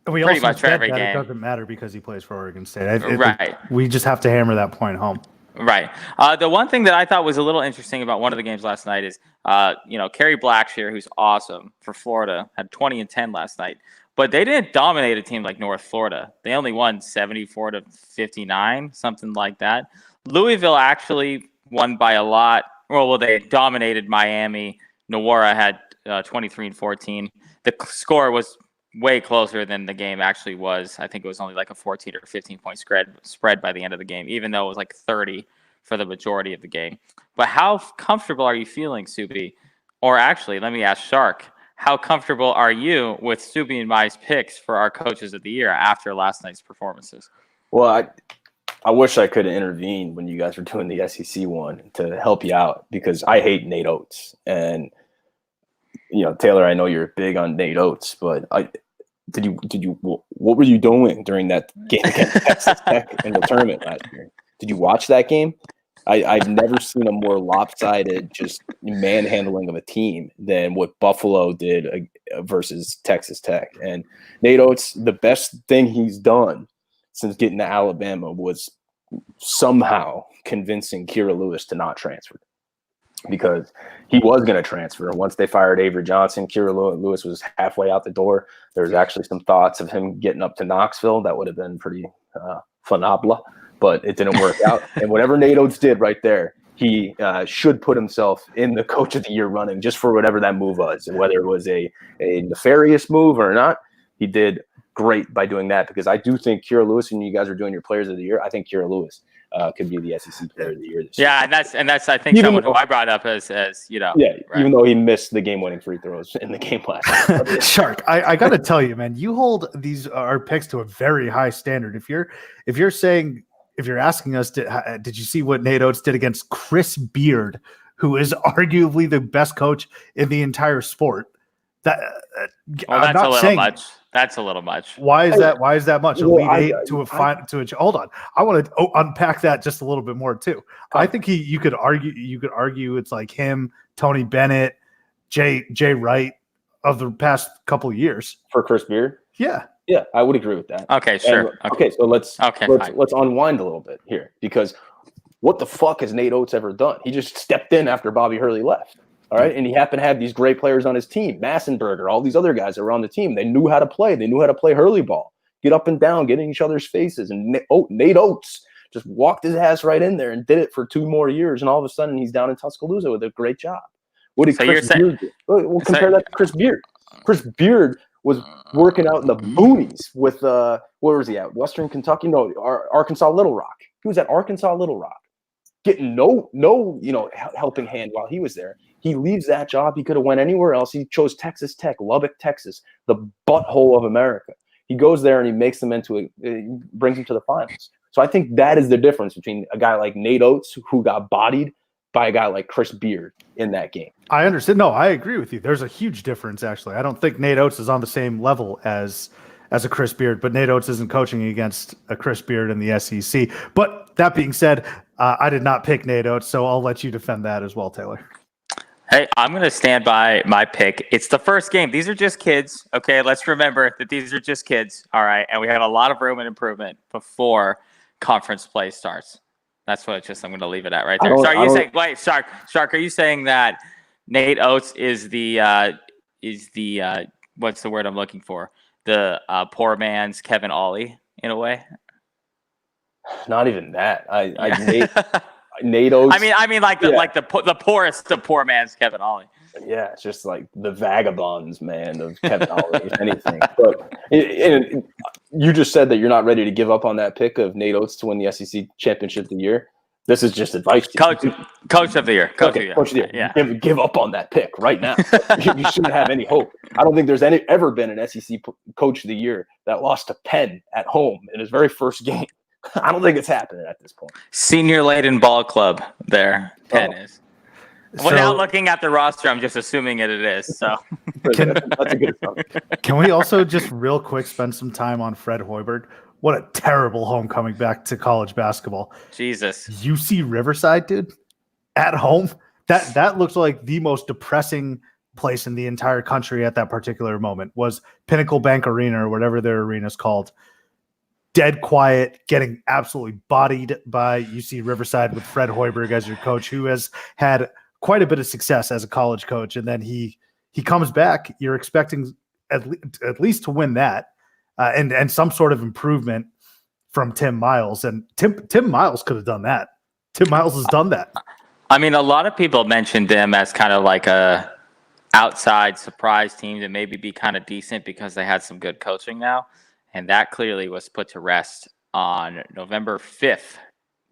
We pretty also much for every game. It doesn't matter because he plays for Oregon State. Right. We just have to hammer that point home. Right. The one thing that I thought was a little interesting about one of the games last night is, Kerry Blackshear, who's awesome for Florida, had 20 and 10 last night. But they didn't dominate a team like North Florida. They only won 74 to 59, something like that. Louisville actually won by a lot. Well, they dominated Miami. Nawara had 23 and 14. The score was way closer than the game actually was. I think it was only like a 14 or 15 point spread by the end of the game, even though it was like 30 for the majority of the game. But how comfortable are you feeling, Subi? Or actually, let me ask Shark, how comfortable are you with Subi and my picks for our coaches of the year after last night's performances? Well, I wish I could have intervened when you guys were doing the SEC one to help you out, because I hate Nate Oates. And Taylor, I know you're big on Nate Oates, but what were you doing during that game against Texas Tech in the tournament last year? Did you watch that game? I've never seen a more lopsided, just manhandling of a team than what Buffalo did versus Texas Tech. And Nate Oates, the best thing he's done since getting to Alabama was somehow convincing Kira Lewis to not transfer, because he was going to transfer. Once they fired Avery Johnson, Kira Lewis was halfway out the door. There was actually some thoughts of him getting up to Knoxville. That would have been pretty phenomenal, but it didn't work out. And whatever Nate Oates did right there, he should put himself in the Coach of the Year running just for whatever that move was. And whether it was a nefarious move or not, he did great by doing that, because I do think Kira Lewis, and you guys are doing your Players of the Year, I think Kira Lewis could be the SEC Player of the Year this year. Yeah, and that's I think someone who I brought up as right. Even though he missed the game-winning free throws in the game last year. Shark, I got to tell you, man, you hold our picks to a very high standard. If you're asking us, did you see what Nate Oates did against Chris Beard, who is arguably the best coach in the entire sport? That's a little much. That's a little much. Why is that? Why is that much? Well, Hold on. I want to unpack that just a little bit more too. I think you could argue it's like him, Tony Bennett, Jay Wright of the past couple of years for Chris Beard. Yeah, I would agree with that. Okay, sure. Okay, so let's unwind a little bit here, because what the fuck has Nate Oates ever done? He just stepped in after Bobby Hurley left. All right. And he happened to have these great players on his team, Massenberger, all these other guys that were on the team. They knew how to play. They knew how to play Hurley ball, get up and down, get in each other's faces. And Nate Oates just walked his ass right in there and did it for 2 more years. And all of a sudden, he's down in Tuscaloosa with a great job. What did Chris Beard do? We'll compare that to Chris Beard. Chris Beard was working out in the boonies with, where was he at? Western Kentucky? No, Arkansas Little Rock. He was at Arkansas Little Rock, getting no helping hand while he was there. He leaves that job. He could have went anywhere else. He chose Texas Tech, Lubbock, Texas, the butthole of America. He goes there and he makes them brings them to the finals. So I think that is the difference between a guy like Nate Oates, who got bodied by a guy like Chris Beard in that game. I understand. No, I agree with you. There's a huge difference, actually. I don't think Nate Oates is on the same level as a Chris Beard, but Nate Oates isn't coaching against a Chris Beard in the SEC. But that being said, I did not pick Nate Oates, so I'll let you defend that as well, Taylor. Hey, I'm going to stand by my pick. It's the first game. These are just kids. Okay, let's remember that these are just kids. All right, and we have a lot of room and improvement before conference play starts. That's what I'm going to leave it at right there. So are you saying, wait, Shark, are you saying that Nate Oates is the what's the word I'm looking for? The poor man's Kevin Ollie in a way? Not even that. Nate Oates. I mean, the poorest of poor man's Kevin Ollie. Yeah, it's just like the vagabonds, man, of Kevin Ollie, if anything. But you just said that you're not ready to give up on that pick of Nate Oates to win the SEC championship of the year. This is just advice to you. Coach of the year. Coach of the year. Yeah. Give up on that pick right now. You shouldn't have any hope. I don't think there's ever been an SEC coach of the year that lost to Penn at home in his very first game. I don't think it's happening at this point. Senior laden ball club there. Penn is. Well, now looking at the roster, I'm just assuming it is. So that's a good assumption. Can we also just real quick spend some time on Fred Hoiberg? What a terrible homecoming back to college basketball. Jesus. UC Riverside, dude, at home. That looks like the most depressing place in the entire country at that particular moment. Was Pinnacle Bank Arena or whatever their arena is called. Dead quiet, getting absolutely bodied by UC Riverside with Fred Hoiberg as your coach, who has had quite a bit of success as a college coach. And then he comes back. You're expecting at least to win that and some sort of improvement from Tim Miles. And Tim Miles could have done that. Tim Miles has done that. I mean, a lot of people mentioned them as kind of like a outside surprise team to maybe be kind of decent because they had some good coaching now. And that clearly was put to rest on November 5th,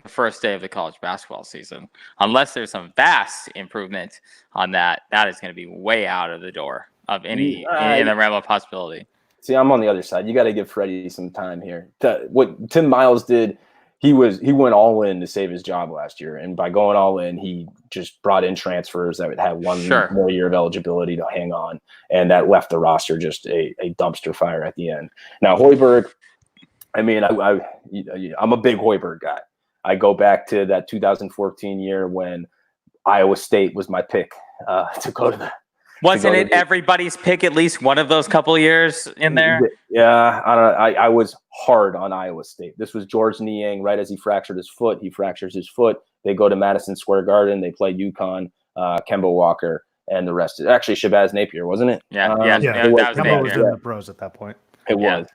the first day of the college basketball season. Unless there's some vast improvement on that, that is going to be way out of the door of any in the realm of possibility. See, I'm on the other side. You got to give Freddie some time here. What Tim Miles did, he went all in to save his job last year, and by going all in, he just brought in transfers that would have one more year of eligibility to hang on, and that left the roster just a dumpster fire at the end. Now Hoiberg, I mean, I'm a big Hoiberg guy. I go back to that 2014 year when Iowa State was my pick to go to the. Wasn't it everybody's pick at least one of those couple years in there? Yeah, I was hard on Iowa State. This was George Niang right as he fractured his foot. He fractures his foot. They go to Madison Square Garden. They play UConn, Kemba Walker, and the rest. Actually, Shabazz Napier, wasn't it? Yeah. Kemba was in the pros at that point. It was.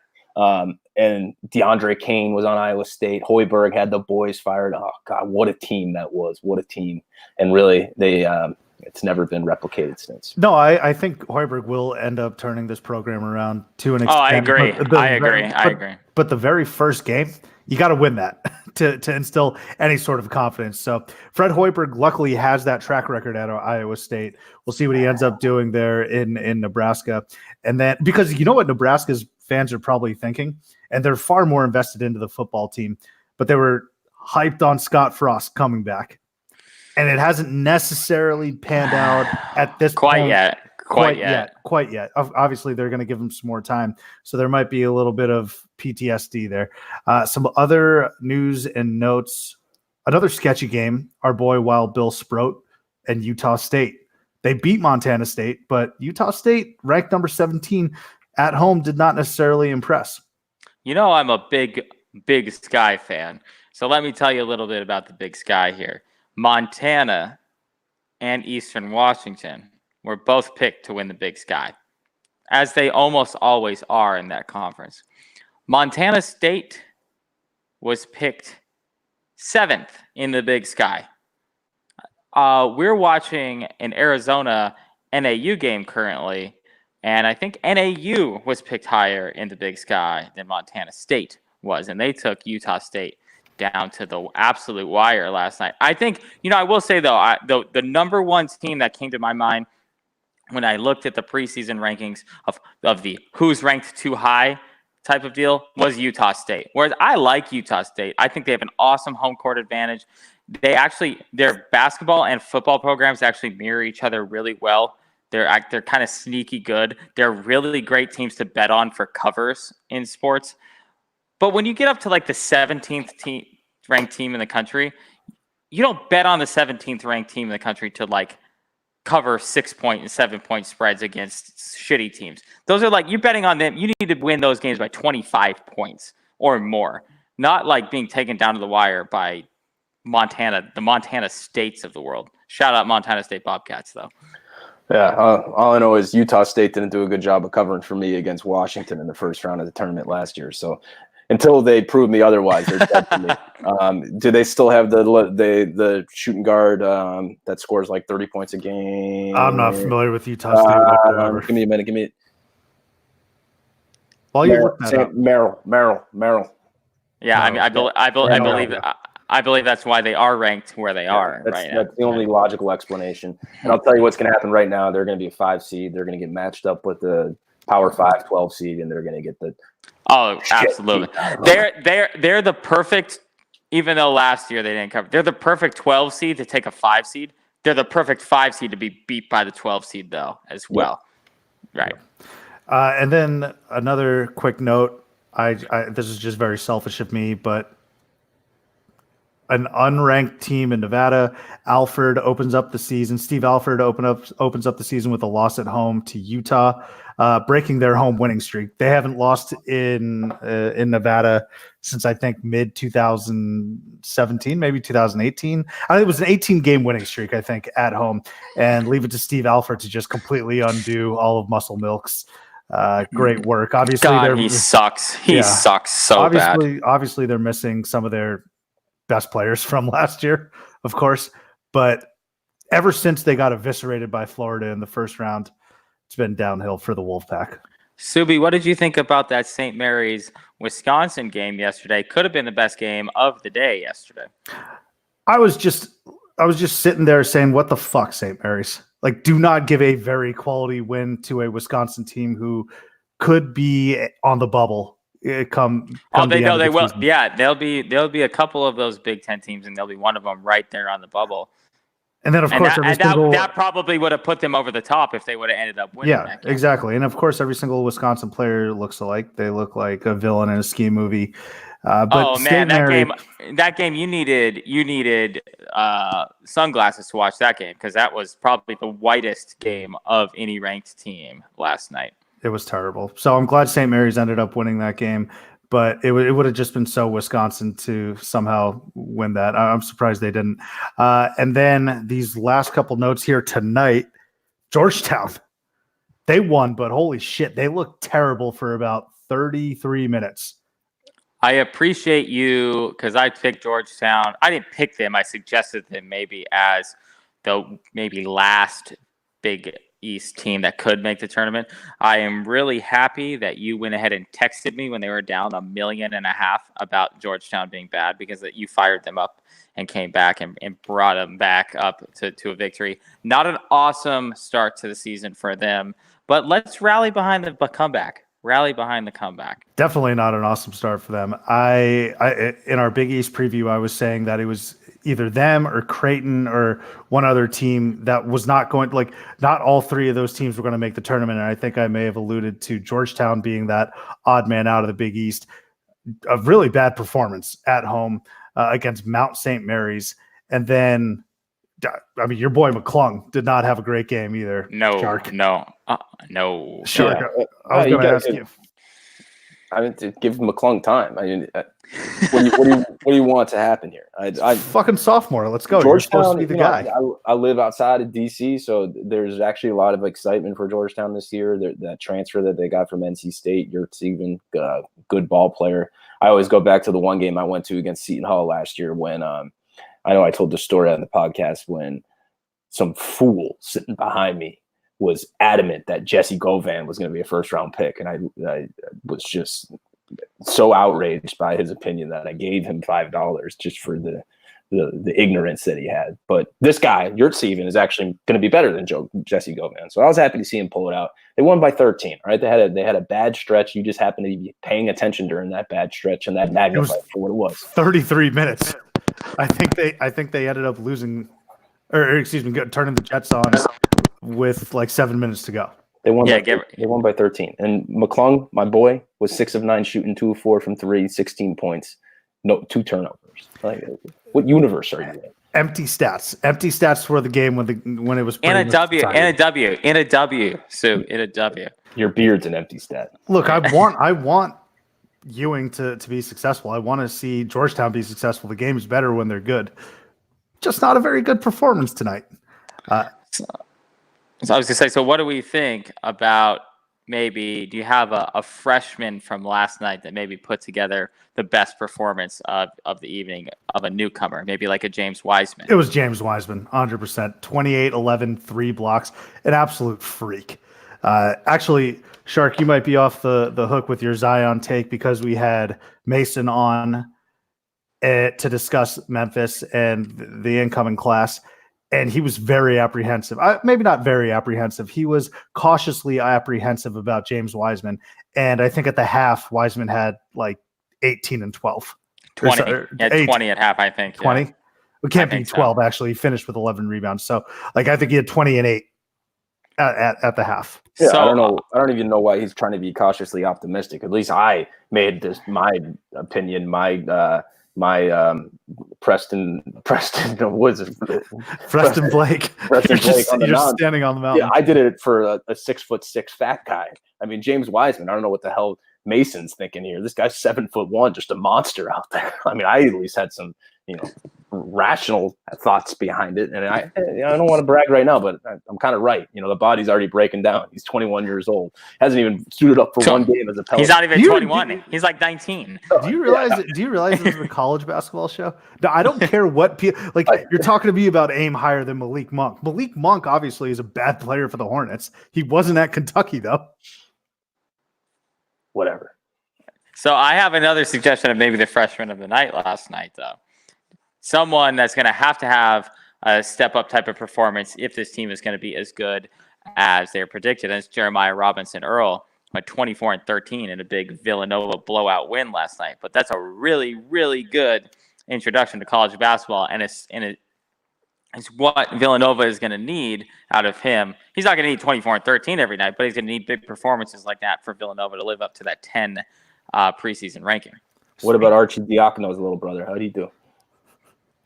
And DeAndre Kane was on Iowa State. Hoiberg had the boys fired. Oh, God, what a team that was. What a team. And really, it's never been replicated since. No, I think Hoiberg will end up turning this program around to an extent. Oh, I agree. I agree. But the very first game, you got to win that to instill any sort of confidence. So Fred Hoiberg luckily has that track record at Iowa State. We'll see what he ends up doing there in Nebraska. And then, because you know what Nebraska's fans are probably thinking, and they're far more invested into the football team, but they were hyped on Scott Frost coming back. And it hasn't necessarily panned out at this point. Quite yet. Obviously, they're going to give him some more time. So there might be a little bit of PTSD there. Some other news and notes. Another sketchy game. Our boy Wild Bill Sproat and Utah State. They beat Montana State, but Utah State, ranked number 17 at home, did not necessarily impress. You know, I'm a big Sky fan. So let me tell you a little bit about the Big Sky here. Montana and Eastern Washington were both picked to win the Big Sky, as they almost always are in that conference. Montana State was picked 7th in the Big Sky. We're watching an Arizona NAU game currently, and I think NAU was picked higher in the Big Sky than Montana State was, and they took Utah State down to the absolute wire last night. I think, I will say, though, the number one team that came to my mind when I looked at the preseason rankings of the who's ranked too high type of deal was Utah State. Whereas I like Utah State. I think they have an awesome home court advantage. Their basketball and football programs actually mirror each other really well. They're kind of sneaky good. They're really great teams to bet on for covers in sports. But when you get up to like the 17th ranked team in the country, you don't bet on the 17th ranked team in the country to like cover 6-point and 7-point spreads against shitty teams. Those are like, you're betting on them. You need to win those games by 25 points or more, not like being taken down to the wire by the Montana States of the world. Shout out Montana State Bobcats, though. Yeah, all I know is Utah State didn't do a good job of covering for me against Washington in the first round of the tournament last year. So until they prove me otherwise, they're dead to me. Do they still have the shooting guard that scores like 30 points a game? I'm not familiar with Utah State. Give me a minute. While you're looking that up. Merrill. Yeah, I believe that's why they are ranked where they are right now. That's the only logical explanation. And I'll tell you what's going to happen right now. They're going to be a 5 seed. They're going to get matched up with the Power 5 12 seed, and they're going to get the absolutely. They're the perfect, even though last year they didn't cover. They're the perfect 12 seed to take a 5 seed. They're the perfect 5 seed to be beat by the 12 seed though as well. Yeah. Right. And then another quick note. I this is just very selfish of me, but an unranked team in Nevada, Alfred opens up the season. Steve Alfred opens up the season with a loss at home to Utah, breaking their home winning streak. They haven't lost in Nevada since I think mid 2017, maybe 2018. I think it was an 18-game winning streak, I think, at home. And leave it to Steve Alfred to just completely undo all of Muscle Milk's great work. Obviously, he sucks. He sucks so bad. Obviously, they're missing some of their best players from last year, of course, but ever since they got eviscerated by Florida in the first round, it's been downhill for the Wolfpack. Subi, what did you think about that St. Mary's Wisconsin game yesterday? Could have been the best game of the day yesterday. I was just sitting there saying, what the fuck, St. Mary's? Like, do not give a very quality win to a Wisconsin team who could be on the bubble come Oh, the they end of they the will. season. Yeah, there'll be a couple of those Big Ten teams, and there'll be one of them right there on the bubble. And then, of course, every single that probably would have put them over the top if they would have ended up winning yeah, that game. exactly. And of course, every single Wisconsin player looks alike. They look like a villain in a ski movie. But Man, that game you needed sunglasses to watch that game because that was probably the whitest game of any ranked team last night. It was terrible. So I'm glad St. Mary's ended up winning that game, but it would have just been so Wisconsin to somehow win that. I'm surprised they didn't. And then these last couple notes here tonight, Georgetown, they won, but holy shit, they looked terrible for about 33 minutes. I appreciate you because I picked Georgetown. I didn't pick them. I suggested them maybe as the last Big East team that could make the tournament. I am really happy that you went ahead and texted me when they were down $1.5 million about Georgetown being bad because you fired them up and came back and brought them back up to a victory. Not an awesome start to the season for them, but let's rally behind the comeback. Rally behind the comeback. Definitely not an awesome start for them. I in our Big East preview, I was saying that it was either them or Creighton or one other team that was not going, like, not all three of those teams were going to make the tournament. And I think I may have alluded to Georgetown being that odd man out of the Big East. A really bad performance at home against Mount St. Mary's. And then, I mean, your boy McClung did not have a great game either. No, Shark. no. Shark, Yeah. I was going to ask you. I mean, to give McClung time. I mean, what do you want to happen here? I fucking sophomore. Let's go. Georgetown, You're supposed to be the guy. I live outside of DC, so there's actually a lot of excitement for Georgetown this year. That transfer that they got from NC State, Yurtseven, good ball player. I always go back to the one game I went to against Seton Hall last year when I know I told the story on the podcast when some fool sitting behind me was adamant that Jesse Govan was going to be a first-round pick, and I was just so outraged by his opinion that I gave him $5 just for the ignorance that he had. But this guy, Yurtseven, is actually going to be better than Jesse Govan. So I was happy to see him pull it out. They won by 13. All right, they had a bad stretch. You just happened to be paying attention during that bad stretch, and that magnified for what it was. 33 minutes. I think they ended up losing, or excuse me, turning the Jets on with like 7 minutes to go. They won by 13. And McClung, my boy, was 6 of 9 shooting, 2 of 4 from 3, 16 points, 2 turnovers. Like, what universe are you in? Empty stats for the game when it was in a W, Sue, in a W. Your beard's an empty stat. Look, I want Ewing to be successful. I want to see Georgetown be successful. The game is better when they're good. Just not a very good performance tonight. So I was going to say, so what do we think about maybe, do you have a freshman from last night that maybe put together the best performance of the evening of a newcomer, maybe like a James Wiseman? It was James Wiseman, 100%. 28, 11, 3 blocks. An absolute freak. Actually, Shark, you might be off the hook with your Zion take because we had Mason on to discuss Memphis and the incoming class. And he was very apprehensive. Maybe not very apprehensive. He was cautiously apprehensive about James Wiseman. And I think at the half, Wiseman had like 18 and 12. 20. 20 at half, I think. 20? Yeah. It can't be 12, actually. He finished with 11 rebounds. So, like, I think he had 20 and 8 at the half. Yeah, so, I don't know. I don't even know why he's trying to be cautiously optimistic. At least I made this my opinion, my Preston Woods, Preston Blake. Preston Blake you're just standing on the mountain. Yeah, I did it for a 6'6" fat guy. I mean, James Wiseman. I don't know what the hell Mason's thinking here. This guy's 7'1", just a monster out there. I mean, I at least had some, rational thoughts behind it. And I don't want to brag right now, but I'm kind of right. The body's already breaking down. He's 21 years old. Hasn't even suited up for one game as a Pelican. He's not even 21. He's like 19. Do you realize? Do you realize this is a college basketball show? No, I don't care what people like. You're talking to me about aim higher than Malik Monk. Malik Monk obviously is a bad player for the Hornets. He wasn't at Kentucky though. Whatever. So I have another suggestion of maybe the freshman of the night last night, though. Someone that's going to have a step-up type of performance if this team is going to be as good as they're predicted. And it's Jeremiah Robinson Earl. went 24-13 in a big Villanova blowout win last night. But that's a really, really good introduction to college basketball, and it's what Villanova is going to need out of him. He's not going to need 24-13 every night, but he's going to need big performances like that for Villanova to live up to that 10 preseason ranking. What about Archie Diacono's little brother? How'd he do?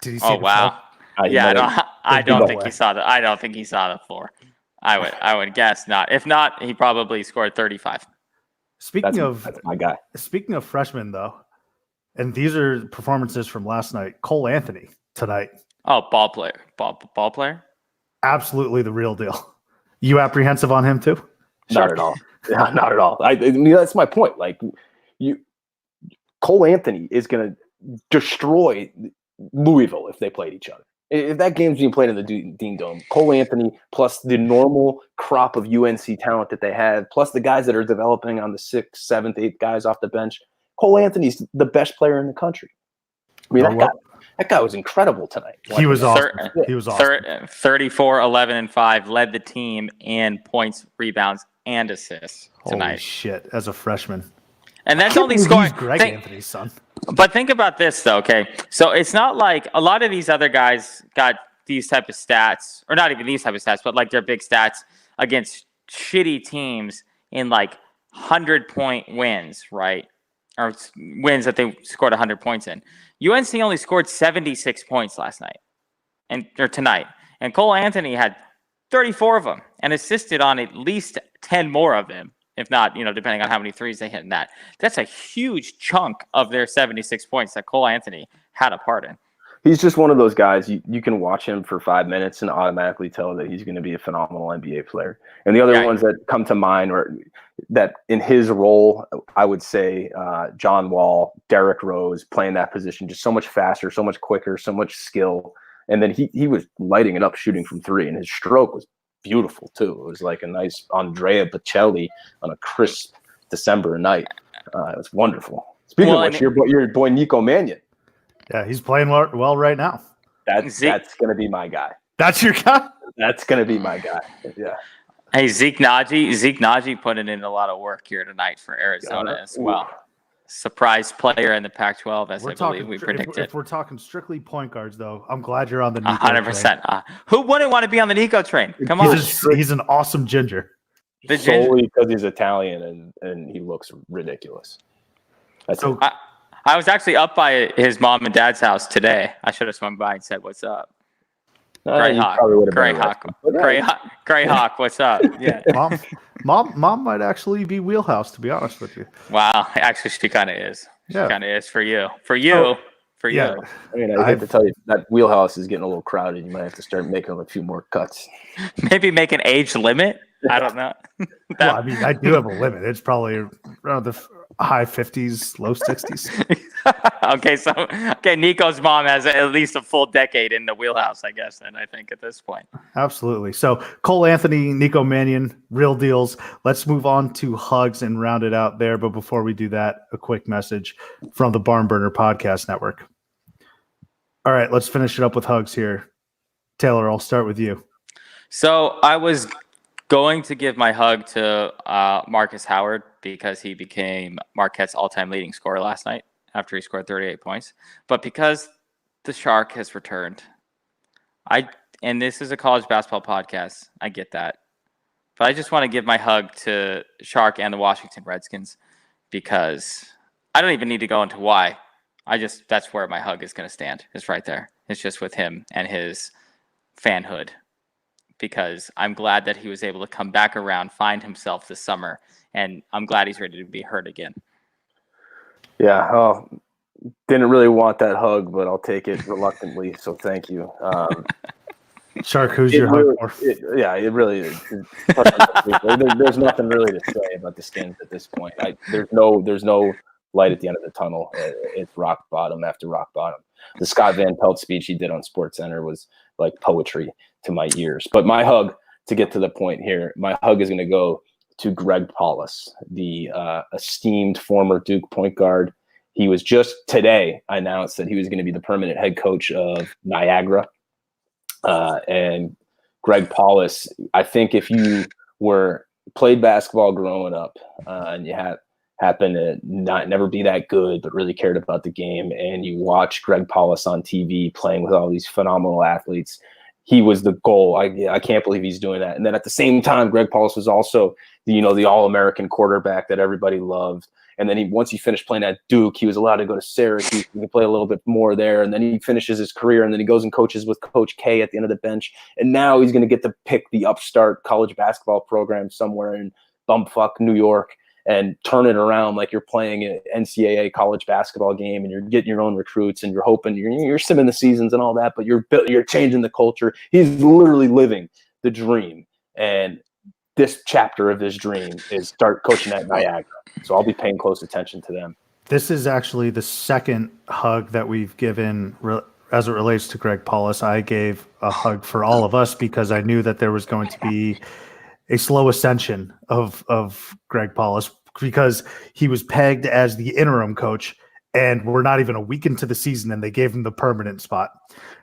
Did he see Oh, wow. I don't think he saw the floor. I would guess not. If not, he probably scored 35. That's my guy. Speaking of freshmen, though, and these are performances from last night. Cole Anthony tonight. Oh, ball player. Absolutely the real deal. You apprehensive on him too? Not at all. Yeah, not at all. I mean, that's my point. Like, Cole Anthony is going to destroy Louisville if they played each other. If that game's being played in the Dean Dome, Cole Anthony plus the normal crop of UNC talent that they have, plus the guys that are developing on the 6th, 7th, 8th guys off the bench, Cole Anthony's the best player in the country. I mean, that guy was incredible tonight. He was awesome. He was awesome. 34, 11, and 5, led the team in points, rebounds, and assists tonight. Holy shit, as a freshman. And that's only scoring. Greg Anthony's son. But think about this, though, okay? So it's not like a lot of these other guys got these type of stats, or not even these type of stats, but like their big stats against shitty teams in like 100-point wins, right? Or wins that they scored 100 points in. UNC only scored 76 points last night or tonight. And Cole Anthony had 34 of them and assisted on at least 10 more of them. If not, depending on how many threes they hit in that. That's a huge chunk of their 76 points that Cole Anthony had a part in. He's just one of those guys, you can watch him for 5 minutes and automatically tell that he's going to be a phenomenal NBA player. And the other ones that come to mind are that in his role, I would say John Wall, Derrick Rose, playing that position just so much faster, so much quicker, so much skill. And then he was lighting it up shooting from 3, and his stroke was beautiful too. It was like a nice Andrea Bocelli on a crisp December night. It was wonderful. Speaking of which, your boy Nico Mannion. Yeah, he's playing well right now. That's going to be my guy. That's your guy? That's going to be my guy. Yeah. Hey, Zeke Naji putting in a lot of work here tonight for Arizona as well. Surprise player in the Pac-12, as I believe we predicted. If we're talking strictly point guards, though, I'm glad you're on the Nico 100%. Who wouldn't want to be on the Nico train? Come on. He's an awesome ginger. Solely because he's Italian and he looks ridiculous. That's so. I was actually up by his mom and dad's house today. I should have swung by and said, "What's up?" Gray Hawk, what's up? Yeah, mom might actually be wheelhouse, to be honest with you. Wow, actually, she kind of is. She kind of is for you. Yeah. I mean, I have to tell you that wheelhouse is getting a little crowded. You might have to start making a few more cuts. Maybe make an age limit. I don't know. Well, I mean, I do have a limit. It's probably around the high 50s, low 60s. Okay, Nico's mom has at least a full decade in the wheelhouse, I guess, then I think at this point. Absolutely. So Cole Anthony, Nico Mannion, real deals. Let's move on to hugs and round it out there. But before we do that, a quick message from the Barn Burner Podcast Network. All right, let's finish it up with hugs here. Taylor, I'll start with you. So I was going to give my hug to Marcus Howard because he became Marquette's all-time leading scorer last night after he scored 38 points. But because the Shark has returned, and this is a college basketball podcast, I get that. But I just want to give my hug to Shark and the Washington Redskins because I don't even need to go into why. That's where my hug is going to stand. It's right there. It's just with him and his fanhood. Because I'm glad that he was able to come back around, find himself this summer, and I'm glad he's ready to be hurt again. Yeah, didn't really want that hug, but I'll take it reluctantly, so thank you. Shark, who's your hug for? It really is. There's nothing really to say about the Skins at this point. There's no light at the end of the tunnel. It's rock bottom after rock bottom. The Scott Van Pelt speech he did on SportsCenter was like poetry to my ears. But my hug, to get to the point here, my hug is going to go to Greg Paulus, the esteemed former Duke point guard. He was just today announced that he was going to be the permanent head coach of Niagara. And Greg Paulus, I think if you were played basketball growing up, and you happen to never be that good, but really cared about the game, and you watch Greg Paulus on TV playing with all these phenomenal athletes. He was the goal. I can't believe he's doing that. And then at the same time, Greg Paulus was also the All-American quarterback that everybody loved. And then once he finished playing at Duke, he was allowed to go to Syracuse. He could play a little bit more there. And then he finishes his career, and then he goes and coaches with Coach K at the end of the bench. And now he's going to get to pick the upstart college basketball program somewhere in bumfuck New York and turn it around like you're playing an NCAA college basketball game, and you're getting your own recruits, and you're hoping you're simming the seasons and all that, but you're changing the culture. He's literally living the dream. And this chapter of his dream is start coaching at Niagara. So I'll be paying close attention to them. This is actually the second hug that we've given as it relates to Greg Paulus. I gave a hug for all of us because I knew that there was going to be a slow ascension of Greg Paulus because he was pegged as the interim coach, and we're not even a week into the season and they gave him the permanent spot.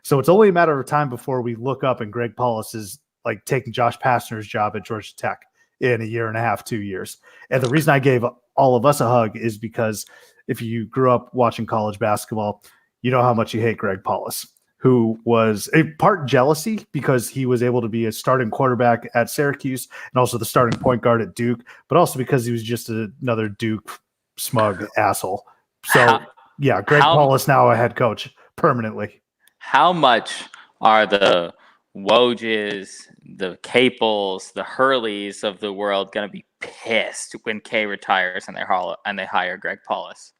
So it's only a matter of time before we look up and Greg Paulus is like taking Josh Pastner's job at Georgia Tech in a year and a half, 2 years. And the reason I gave all of us a hug is because if you grew up watching college basketball, you know how much you hate Greg Paulus, who was a part jealousy because he was able to be a starting quarterback at Syracuse and also the starting point guard at Duke, but also because he was just another Duke smug asshole. So, Greg Paulus now a head coach permanently. How much are the Wojs, the Capels, the Hurleys of the world going to be pissed when K retires and they hire Greg Paulus?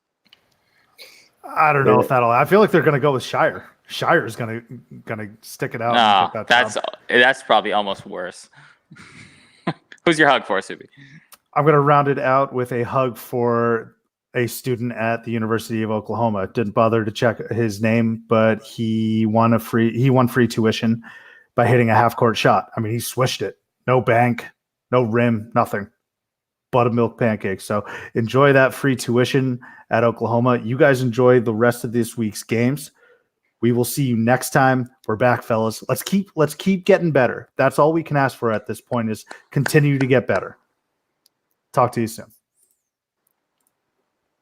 I don't know if I feel like they're going to go with Shire. Shire's gonna stick it out. No, that's probably almost worse. Who's your hug for, Subi? I'm gonna round it out with a hug for a student at the University of Oklahoma. Didn't bother to check his name, but he won free tuition by hitting a half-court shot. I mean, he swished it. No bank, no rim, nothing. Buttermilk pancakes. So enjoy that free tuition at Oklahoma. You guys enjoy the rest of this week's games. We will see you next time. We're back, fellas. Let's keep getting better. That's all we can ask for at this point is continue to get better. Talk to you soon.